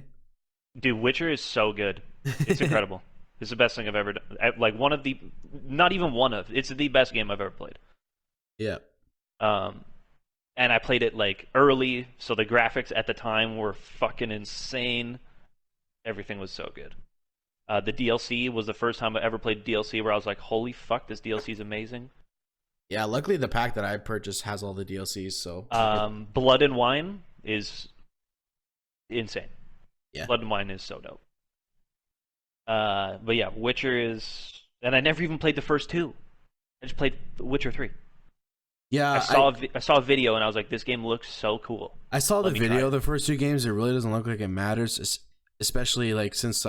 Dude, Witcher is so good. It's incredible. It's the best thing I've ever done. Like one of the, not even one of, it's the best game I've ever played. Yeah. And I played it like early, so the graphics at the time were fucking insane. Everything was so good. The DLC was the first time I ever played DLC where I was like, holy fuck, this DLC is amazing. Yeah, luckily the pack that I purchased has all the DLCs, so... Blood and Wine is insane. Yeah. Blood and Wine is so dope. But yeah, Witcher is... And I never even played the first two. I just played Witcher 3. Yeah, I saw a video and I was like, this game looks so cool. I saw the video of the first two games. It really doesn't look like it matters, especially like since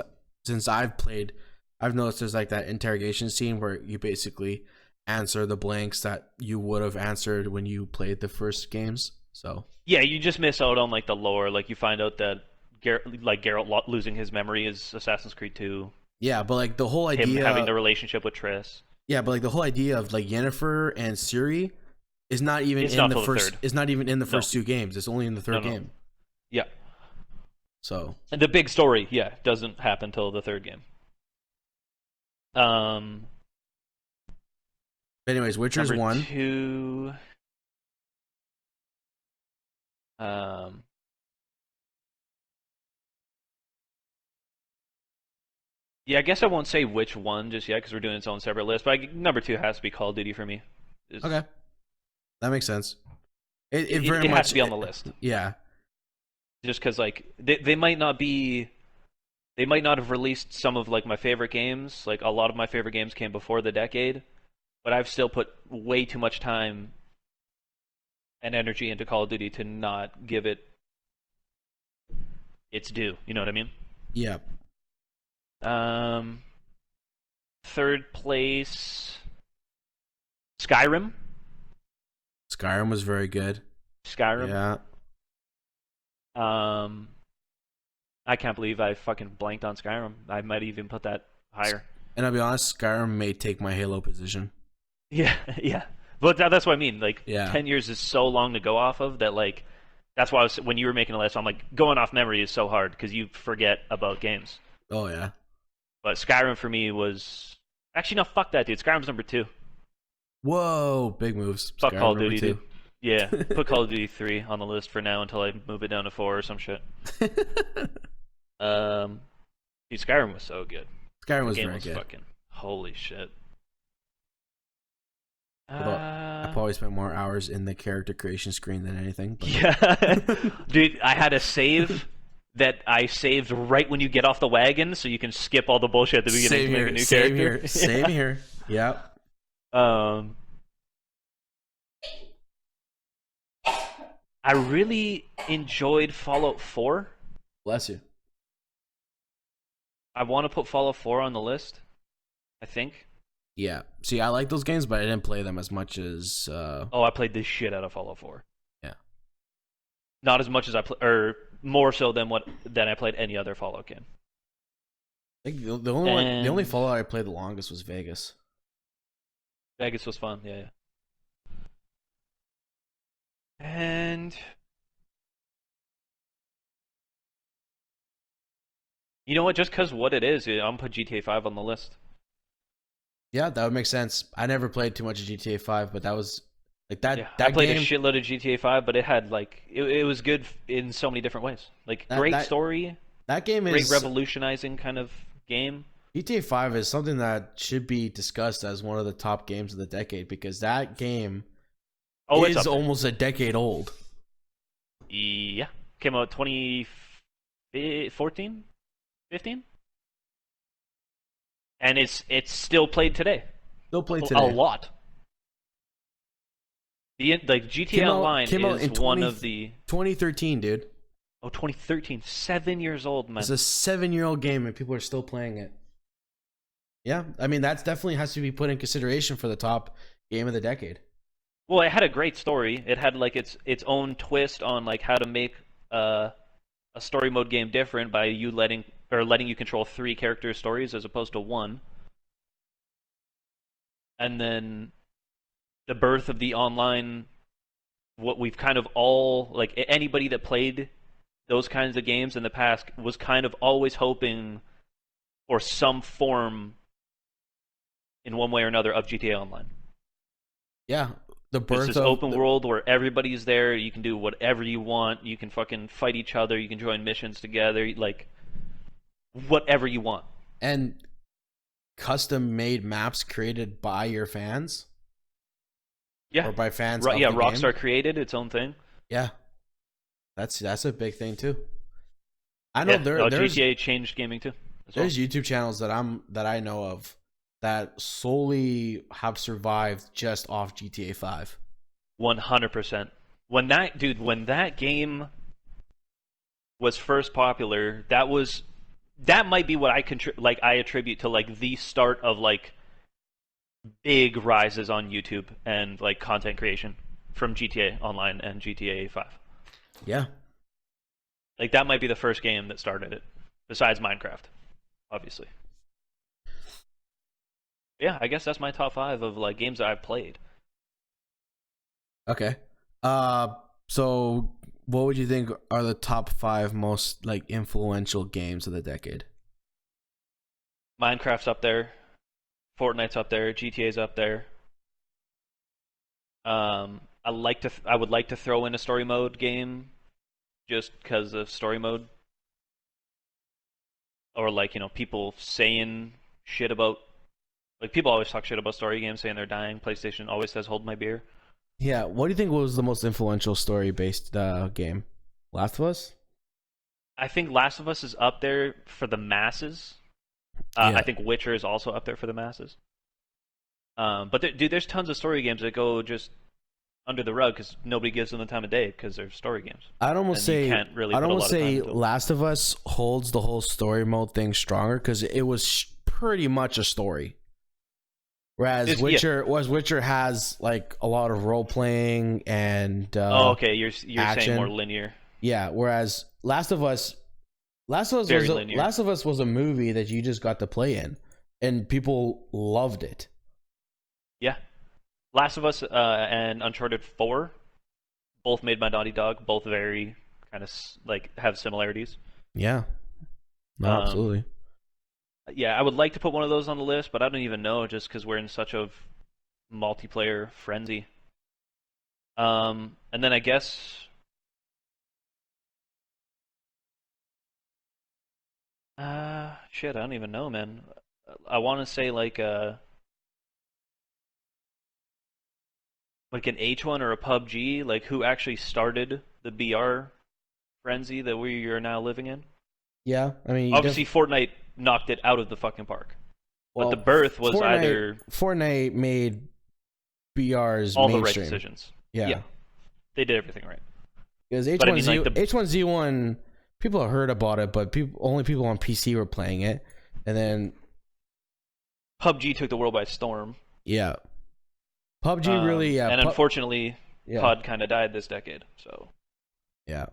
I've played, I've noticed there's like that interrogation scene where you basically answer the blanks that you would have answered when you played the first games. So yeah, you just miss out on like the lore. Like you find out that Geralt losing his memory is Assassin's Creed 2. Yeah, but like the whole idea him having the relationship with Triss. Yeah, but like the whole idea of like Yennefer and Ciri is not even in the first. It's not even in the first two games. It's only in the third game. Yeah. So and the big story, yeah, doesn't happen till the third game. Anyways, Witcher's number 1. 2. Yeah, I guess I won't say which one just yet because we're doing its own separate list. But number 2 has to be Call of Duty for me. Okay, that makes sense. It very it much has to be on the list. Yeah, just because like they might not have released some of like my favorite games. Like a lot of my favorite games came before the decade, but I've still put way too much time and energy into Call of Duty to not give it its due. You know what I mean? Yeah. Third place, Skyrim. Skyrim was very good. Skyrim. Yeah. I can't believe I fucking blanked on Skyrim. I might even put that higher. And I'll be honest, Skyrim may take my Halo position. Yeah, yeah. But that's what I mean. Like, yeah. 10 years is so long to go off of that, like, that's why when you were making a list, I'm like, going off memory is so hard because you forget about games. Oh, yeah. But Skyrim for me was... Actually, no, fuck that, dude. Skyrim's number 2. Whoa, big moves. Fuck Skyrim Call of Duty, 2. dude. Yeah, put Call of Duty 3 on the list for now until I move it down to 4 or some shit. Dude, Skyrim was so good. Skyrim was very good. Fucking, holy shit. I probably spent more hours in the character creation screen than anything. But... Yeah. Dude, I had a save that I saved right when you get off the wagon so you can skip all the bullshit at the beginning to make a new character. Same here. Yeah. I really enjoyed Fallout 4. Bless you. I want to put Fallout 4 on the list, I think. Yeah. See, I like those games, but I didn't play them as much as... Oh, I played the shit out of Fallout 4. Yeah. Not as much as or more so than I played any other Fallout game. I think the only Fallout I played the longest was Vegas. Vegas was fun, yeah. And You know what? Just because what it is, I'm gonna put GTA 5 on the list. Yeah, that would make sense. I never played too much of GTA 5, but that was like that. Yeah, I That played a game. shitload of GTA 5, but it had like it was good in so many different ways. Like That great that story, that game great is revolutionizing kind of game. GTA 5 is something that should be discussed as one of the top games of the decade because that game Oh, it's is up there. almost a decade old. Yeah, came out 2014, 15, and it's still played today. Still played A today. lot. The like GTA Online came out is in one of the 2013, dude. 2013, 7 years old, man. It's a 7-year-old game and people are still playing it. Yeah, I mean that's definitely has to be put in consideration for the top game of the decade. Well, it had a great story. It had like its own twist on like how to make a story mode game different by you letting you control 3 character stories as opposed to 1. And then the birth of the online, what we've kind of all like anybody that played those kinds of games in the past was kind of always hoping for some form in one way or another of GTA Online. Yeah, the It's birth this of open world where everybody's there. You can do whatever you want. You can fucking fight each other. You can join missions together. Like whatever you want. and custom made maps created by your fans Yeah, or by fans. right. Of Yeah, the Rockstar game. created its own thing. Yeah, that's a big thing too. I know Yeah, no, there's GTA changed gaming too. As well. there's YouTube channels that I know of that solely have survived just off GTA 5. 100%. When that game was first popular, that might be what I attribute to like the start of like big rises on YouTube and like content creation from GTA Online and GTA 5. Yeah. Like that might be the first game that started it, besides Minecraft, obviously. Yeah, I guess that's my top 5 of like games that I've played. Okay. So what would you think are the top 5 most like influential games of the decade? Minecraft's up there, Fortnite's up there, GTA's up there. I would like to throw in a story mode game, just because of story mode, or like people saying shit about like people always talk shit about story games, saying they're dying. PlayStation always says "Hold my beer." Yeah, what do you think was the most influential story-based game? Last of Us? I think Last of Us is up there for the masses. Yeah. I think Witcher is also up there for the masses. But dude, there's tons of story games that go just under the rug because nobody gives them the time of day because they're story games. I'd almost And you say can't really put a lot of time into them. Last of Us holds the whole story mode thing stronger because it was pretty much a story. Whereas Witcher has like a lot of role playing and okay, you're action. saying more linear. Yeah, whereas Last of Us was a movie that you just got to play in and people loved it. Yeah. Last of Us and Uncharted 4, both made by Naughty Dog, both very kind of like have similarities. Yeah. No, absolutely. Yeah, I would like to put one of those on the list, but I don't even know just because we're in such a multiplayer frenzy. And then I guess shit, I don't even know, man. I want to say like an H1 or a PUBG, like who actually started the BR frenzy that we are now living in. Yeah, I mean, obviously Fortnite knocked it out of the fucking park. Well, but the birth was Fortnite made BR's all mainstream. the right decisions. Yeah. They did everything right. Because H1Z1, people have heard about it, but only people on PC were playing it. And then PUBG took the world by storm. Yeah. PUBG really, yeah. And unfortunately, COD kind of died this decade. So yeah.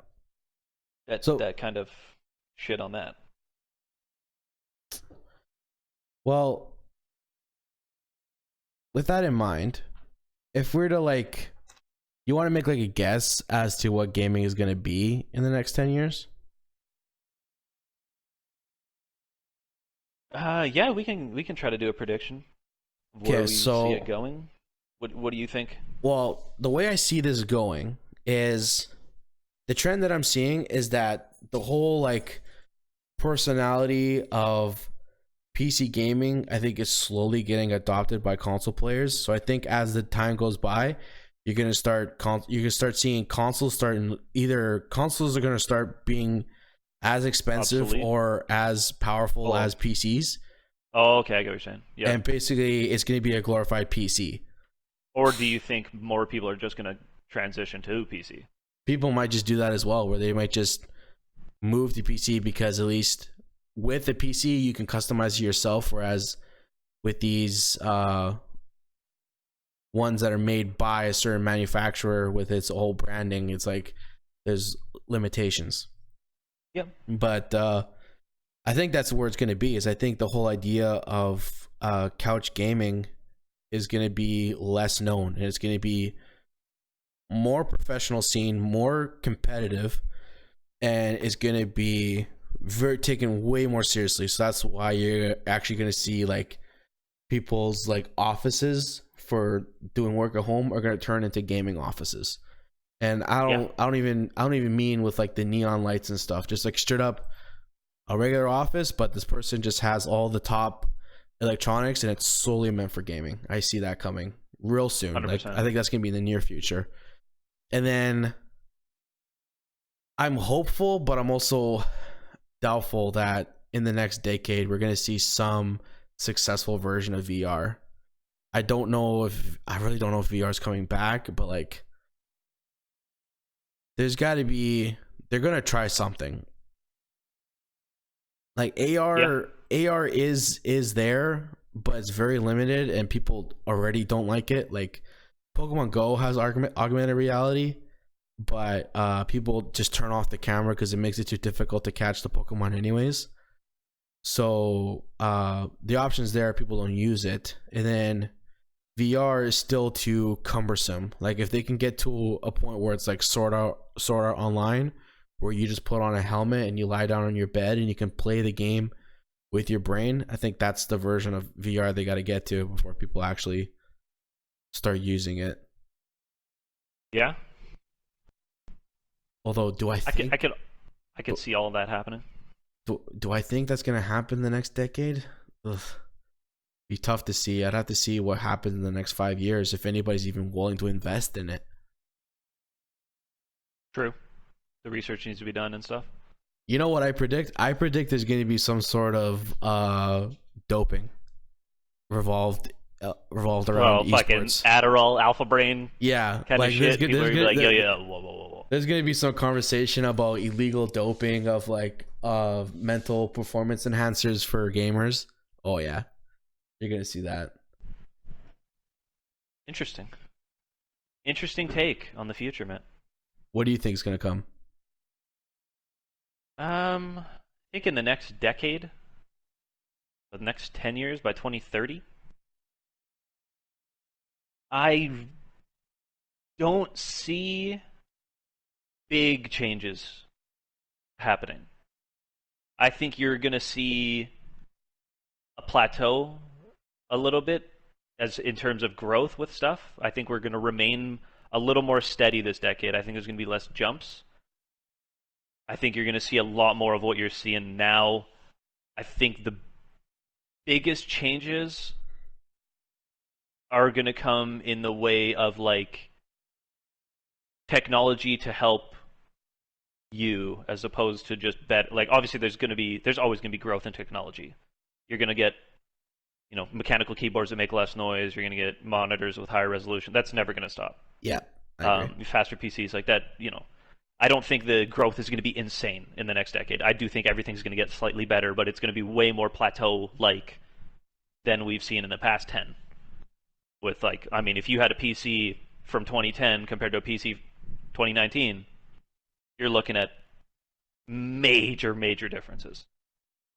That kind of shit on that. Well, with that in mind, if we're to like, you want to make like a guess as to what gaming is going to be in the next 10 years? Yeah, we can try to do a prediction of where Okay, we see it going. What do you think? well, the way I see this going is the trend that I'm seeing is that the whole like personality of PC gaming, I think, is slowly getting adopted by console players. So I think as the time goes by, you're gonna start seeing consoles starting, either consoles are gonna start being as expensive Obsolete? or as powerful Oh. as PCs, Oh, okay, I get what you're saying. Yeah. and basically it's gonna be a glorified PC. Or do you think more people are just going to transition to PC? People might just do that as well, where they might just move to PC because at least with the PC you can customize it yourself, whereas with these ones that are made by a certain manufacturer with its whole branding, it's like there's limitations. Yep. But I think that's where it's going to be. Is I think the whole idea of couch gaming is going to be less known, and it's going to be more professional scene, more competitive, and it's going to be very taken way more seriously. So that's why you're actually going to see like people's like offices for doing work at home are going to turn into gaming offices. And I don't even mean with like the neon lights and stuff, just like straight up a regular office, but this person just has all the top electronics and it's solely meant for gaming. I see that coming real soon. Like, I think that's going to be in the near future. And then I'm hopeful, but I'm also doubtful that in the next decade we're going to see some successful version of VR. I really don't know if VR is coming back, but like there's got to be, they're going to try something. Like AR is there, but it's very limited and people already don't like it. Like Pokemon Go has augmented reality, but people just turn off the camera because it makes it too difficult to catch the Pokemon anyways. So the options there, people don't use it. And then VR is still too cumbersome. Like if they can get to a point where it's like Sword Art Online, where you just put on a helmet and you lie down on your bed and you can play the game with your brain, I think that's the version of VR they got to get to before people actually start using it. Yeah. Although, do I think I could see all of that happening. do I think that's gonna happen in the next decade? Ugh. Be tough to see. I'd have to see what happens in the next 5 years if anybody's even willing to invest in it. True. The research needs to be done and stuff. You know what I predict? I predict there's going to be some sort of doping revolved around Well, fucking esports. Adderall, Alpha Brain, Yeah, kind like of shit. People are gonna be like, yeah, whoa. There's going to be some conversation about illegal doping of like mental performance enhancers for gamers. Oh yeah, you're going to see that. Interesting take on the future, man. What do you think is going to come? I think in the next decade, the next 10 years, by 2030, I don't see big changes happening. I think you're going to see a plateau a little bit as in terms of growth with stuff. I think we're going to remain a little more steady this decade. I think there's going to be less jumps. I think you're going to see a lot more of what you're seeing now. I think the biggest changes are going to come in the way of like technology to help you as opposed to just like obviously there's always going to be growth in technology. You're going to get mechanical keyboards that make less noise. You're going to get monitors with higher resolution. That's never going to stop. Yeah. I agree. Faster PCs like that, I don't think the growth is going to be insane in the next decade. I do think everything's going to get slightly better, but it's going to be way more plateau-like than we've seen in the past 10. With if you had a PC from 2010 compared to a PC 2019, you're looking at major differences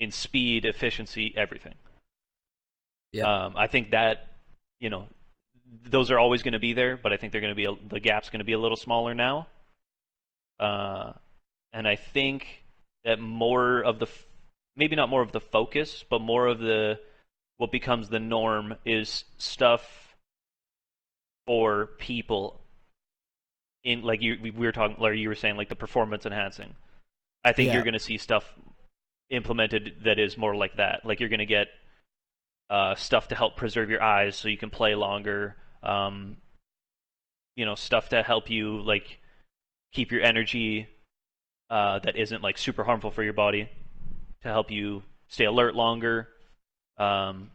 in speed, efficiency, everything. Yeah. I think that, those are always going to be there, but I think the gap's going to be a little smaller now. And I think that more of the maybe not more of the focus, but more of the what becomes the norm is stuff for people in like we were talking, like you were saying, like the performance enhancing. I think Yeah. you're going to see stuff implemented that is more like that. Like you're going to get stuff to help preserve your eyes so you can play longer. Stuff to help you like keep your energy that isn't like super harmful for your body to help you stay alert longer. Um,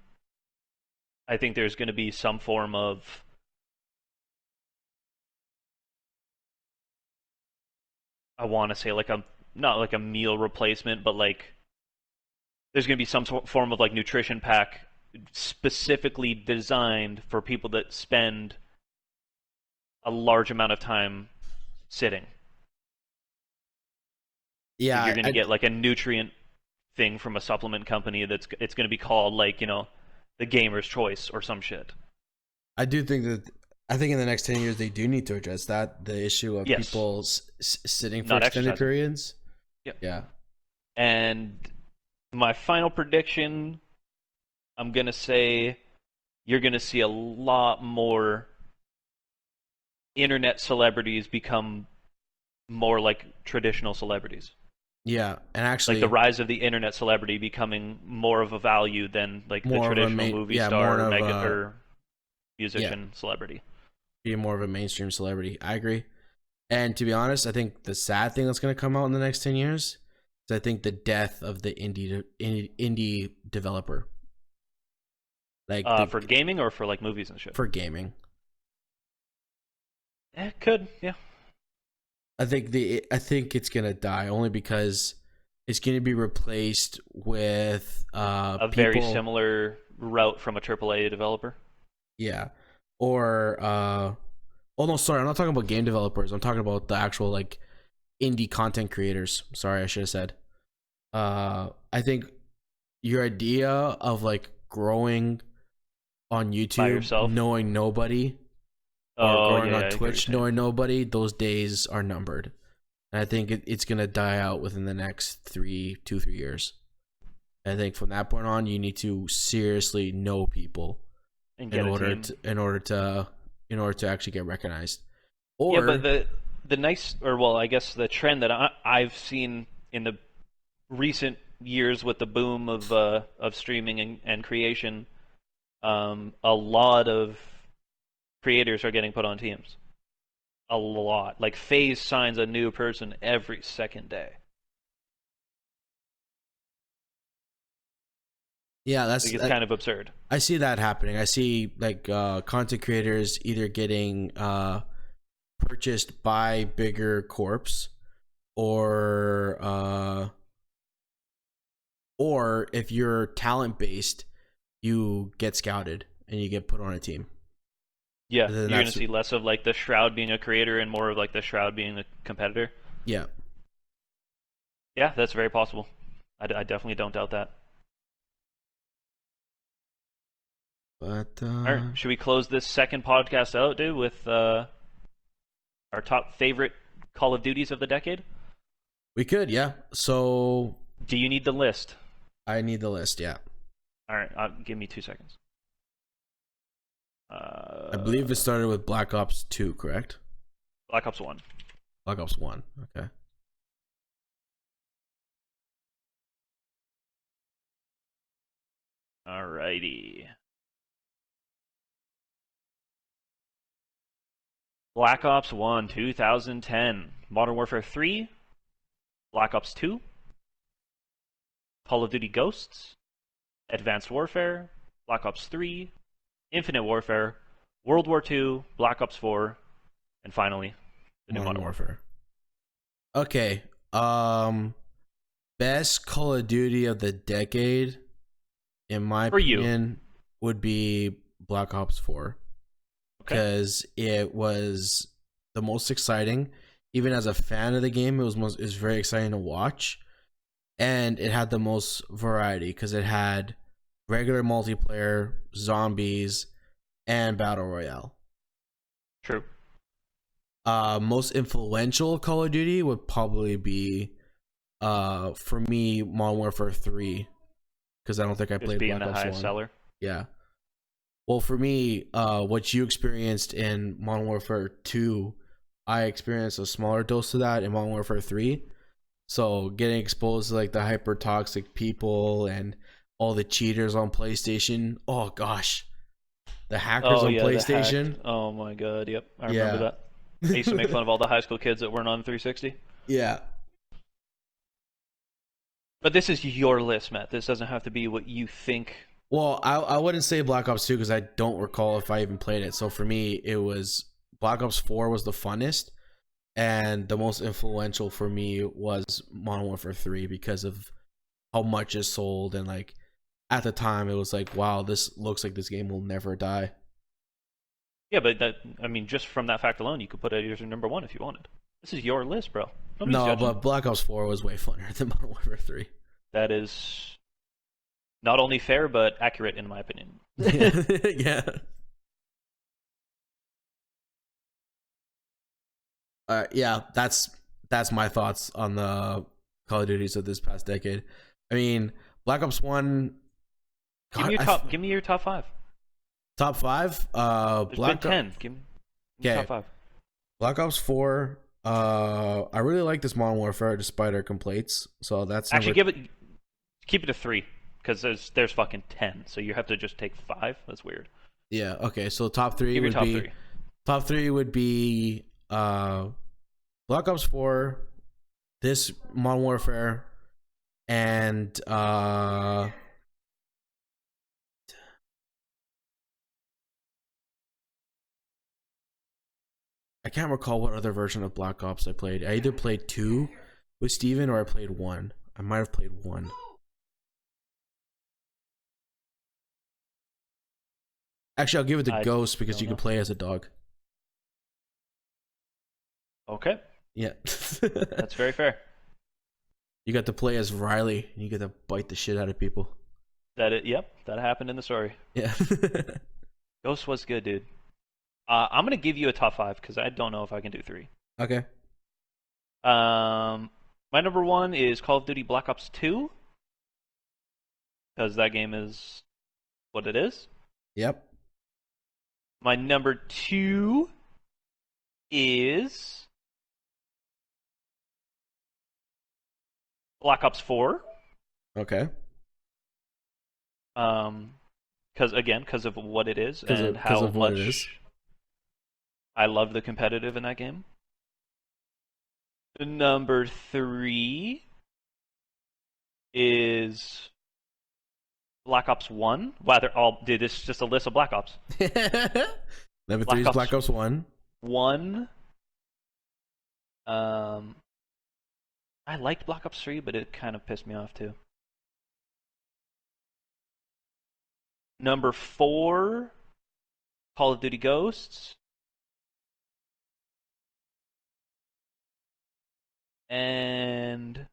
I think there's going to be some form of I want to say like a not like a meal replacement, but like there's going to be some form of like nutrition pack specifically designed for people that spend a large amount of time sitting. Yeah, Like you're going to I get like a nutrient thing from a supplement company that's it's going to be called like the gamer's choice or some shit. I do think that I think in the next 10 years they do need to address the issue of Yes, people sitting for not extended exercising. periods. Yep. Yeah. And my final prediction, I'm going to say you're going to see a lot more internet celebrities become more like traditional celebrities. Yeah, and Like the actually rise of the internet celebrity becoming more of a value than like the more of a traditional movie more star of mega a or yeah, musician celebrity. be more of a mainstream celebrity. I agree. And to be honest, I think the sad thing that's going to come out in the next 10 years is I think the death of the indie developer. Like For gaming or for like movies and shit. for gaming. Could, yeah. I think it's going to die only because it's going to be replaced with A very people, similar route from a AAA developer. yeah. Or oh no, sorry, I'm not talking about game developers. I'm talking about the actual like indie content creators. Sorry, I should have said. I think your idea of like growing on By YouTube, yourself. knowing nobody, or Oh, growing yeah, on I get what you're Twitch, saying. knowing nobody, those days are numbered. And I think it's gonna die out within the next 3 years. I think from that point on, you need to seriously know people And in get a order team. to actually get recognized. Yeah, but Or the nice, or well, I guess the trend that I've seen in the recent years with the boom of streaming and creation, a lot of creators are getting put on teams. A lot. Like FaZe signs a new person every second day. yeah, Like it's kind of absurd. I see that happening. I see like content creators either getting purchased by bigger corps, or if you're talent based, you get scouted and you get put on a team. Yeah, And then you're gonna that's see less of like the Shroud being a creator and more of like the Shroud being a competitor. yeah. Yeah, that's very possible. I definitely don't doubt that. But All right, should we close this second podcast out, dude, with our top favorite Call of Duties of the decade? we could, yeah. So Do you need the list? I need the list, yeah. All right, give me 2 seconds. I believe it started with Black Ops 2, correct? Black Ops 1. Black Ops 1, okay. Alrighty. Black Ops 1, 2010. Modern Warfare 3. Black Ops 2. Call of Duty Ghosts. Advanced Warfare. Black Ops 3. Infinite Warfare. World War 2. Black Ops 4. And finally, the new Modern Warfare. Okay. Best Call of Duty of the decade, in my For you. opinion, would be Black Ops 4. Okay. Because it was the most exciting. Even as a fan of the game, it was very exciting to watch. And it had the most variety because it had regular multiplayer, zombies, and battle royale. True. Most influential Call of Duty would probably be For me, Modern Warfare 3, because I don't think I Just played being Black the Ops highest 1. seller. Yeah. Well, for me, what you experienced in Modern Warfare 2, I experienced a smaller dose of that in Modern Warfare 3. So getting exposed to like the hyper toxic people and all the cheaters on PlayStation. Oh gosh, the hackers Oh on yeah, the hacked. PlayStation. Oh my god, yep, I remember Yeah. that. I used to make fun of all the high school kids that weren't on 360. Yeah. But this is your list, Matt. This doesn't have to be what you think. Well, I wouldn't say Black Ops 2 because I don't recall if I even played it. So for me, it was Black Ops 4 was the funnest, and the most influential for me was Modern Warfare 3 because of how much it sold, and like at the time it was like, wow, this looks like this game will never die. Yeah, but that, I mean, just from that fact alone, you could put it as your number one if you wanted. This is your list, bro. Nobody's No, judging. but Black Ops 4 was way funner than Modern Warfare 3. That is not only fair but accurate in my opinion. Yeah. Yeah, that's my thoughts on the Call of Duties of this past decade. I mean, Black Ops 1. Give me your top. Give me your top five. Top five. There's Black been 10. Give me top five. Black Ops 4. I really like this Modern Warfare despite our complaints. So that's Actually keep it to 3 because there's fucking 10. So you have to just take 5. That's weird. Yeah. Okay. So top 3 Give would your top be 3. top 3 would be Black Ops 4, this Modern Warfare, and I can't recall what other version of Black Ops I played. I either played 2 with Steven or I played 1. I might have played 1. Actually, I'll give it to Ghost because you can play as a dog. Okay. Yeah. That's very fair. You got to play as Riley and you get to bite the shit out of people. Yep, that happened in the story. Yeah. Ghost was good, dude. I'm gonna give you a top 5 because I don't know if I can do 3. Okay. My number 1 is Call of Duty Black Ops 2 because that game is what it is. Yep. My number 2 is Black Ops 4. Okay. Because of what it is and how much I love the competitive in that game. Number 3 is Black Ops 1. Wow, dude, this is just a list of Black Ops. Number 3 is Black Ops 1. 1. I liked Black Ops 3, but it kind of pissed me off too. Number 4, Call of Duty Ghosts. And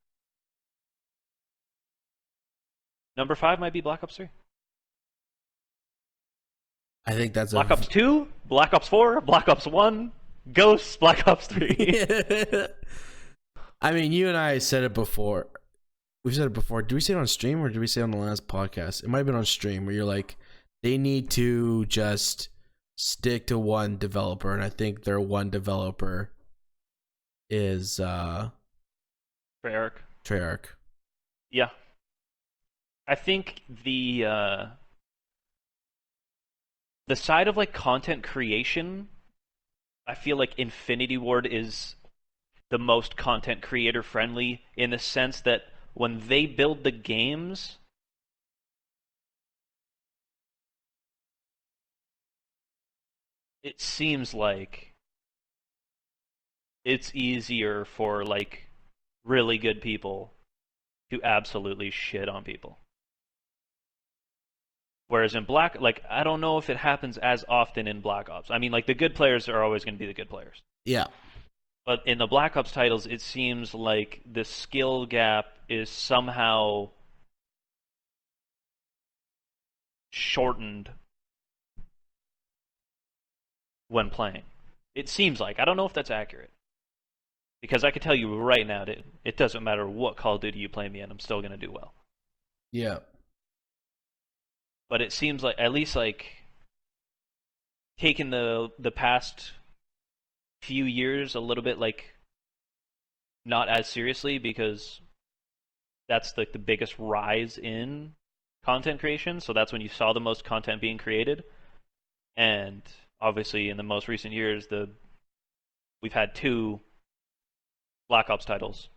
number 5 might be Black Ops 3. I think that's Black Ops 2, Black Ops 4, Black Ops 1, Ghosts, Black Ops 3. I mean, you and I said it before. We've said it before. Did we say it on stream or did we say it on the last podcast? It might have been on stream where you're like, they need to just stick to one developer, and I think their one developer is Treyarch. Yeah. I think the side of like content creation, I feel like Infinity Ward is the most content creator friendly in the sense that when they build the games, it seems like it's easier for like really good people to absolutely shit on people. Whereas in I don't know if it happens as often in Black Ops. I mean, like, the good players are always going to be the good players. Yeah. But in the Black Ops titles, it seems like the skill gap is somehow shortened when playing. It seems like. I don't know if that's accurate. Because I can tell you right now, dude, it doesn't matter what Call of Duty you play me in, I'm still gonna do well. Yeah. But it seems like, at least like, taking the past few years a little bit like not as seriously, because that's like the biggest rise in content creation. So that's when you saw the most content being created. And obviously in the most recent years, we've had 2 Black Ops titles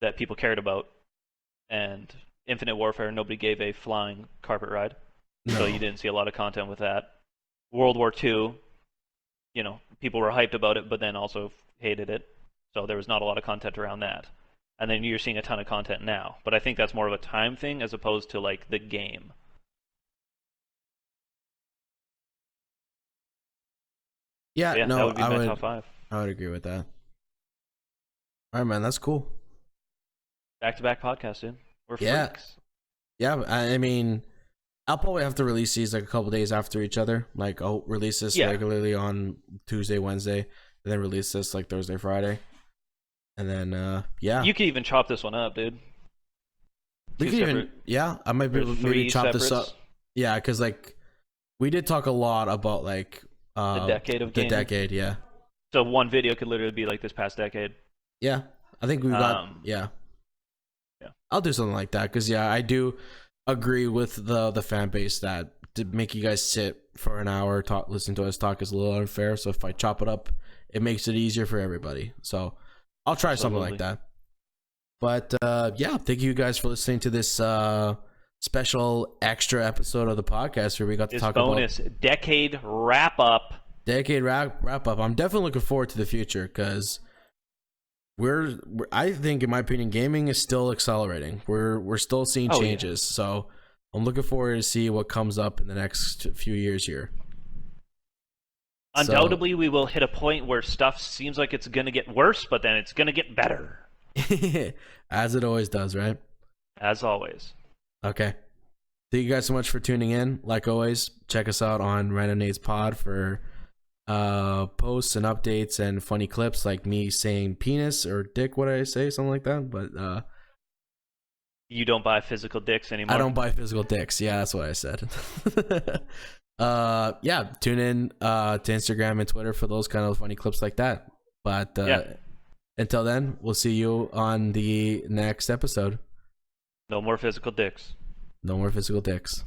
that people cared about, and Infinite Warfare, nobody gave a flying carpet ride. No. So you didn't see a lot of content with that. World War II, you know, people were hyped about it, but then also hated it. So there was not a lot of content around that. And then you're seeing a ton of content now. But I think that's more of a time thing as opposed to like the game. Yeah, Yeah, no, that would be my top 5. I would agree with that. All right, man, that's cool. Back-to-back podcast, dude. We're Yeah. freaks. Yeah, I mean, I'll probably have to release these like a couple days after each other. Like, I'll release this regularly on Tuesday, Wednesday, and then release this like Thursday, Friday. And then, yeah. You could even chop this one up, dude. We can even, yeah, I might be able to maybe chop this up. Yeah, because like, we did talk a lot about like the decade of gaming. The decade, yeah. So one video could literally be like this past decade. Yeah, I think we've got, yeah. I'll do something like that, because yeah, I do agree with the fan base that to make you guys sit for an hour listen to us talk is a little unfair. So if I chop it up, it makes it easier for everybody. So I'll try something like that. But yeah, thank you guys for listening to this special extra episode of the podcast where we got to talk bonus about decade wrap up. Decade wrap up. I'm definitely looking forward to the future, because I think, in my opinion, gaming is still accelerating. We're still seeing changes. Yeah. So I'm looking forward to see what comes up in the next few years here. Undoubtedly, we will hit a point where stuff seems like it's going to get worse, but then it's going to get better. As it always does, right? As always. Okay. Thank you guys so much for tuning in. Like always, check us out on Random Nades Pod for posts and updates and funny clips like me saying penis or dick. What did I say? Something like that. But you don't buy physical dicks anymore. I don't buy physical dicks. Yeah, that's what I said. Yeah, tune in to Instagram and Twitter for those kind of funny clips like that. But until then, we'll see you on the next episode. No more physical dicks. No more physical dicks.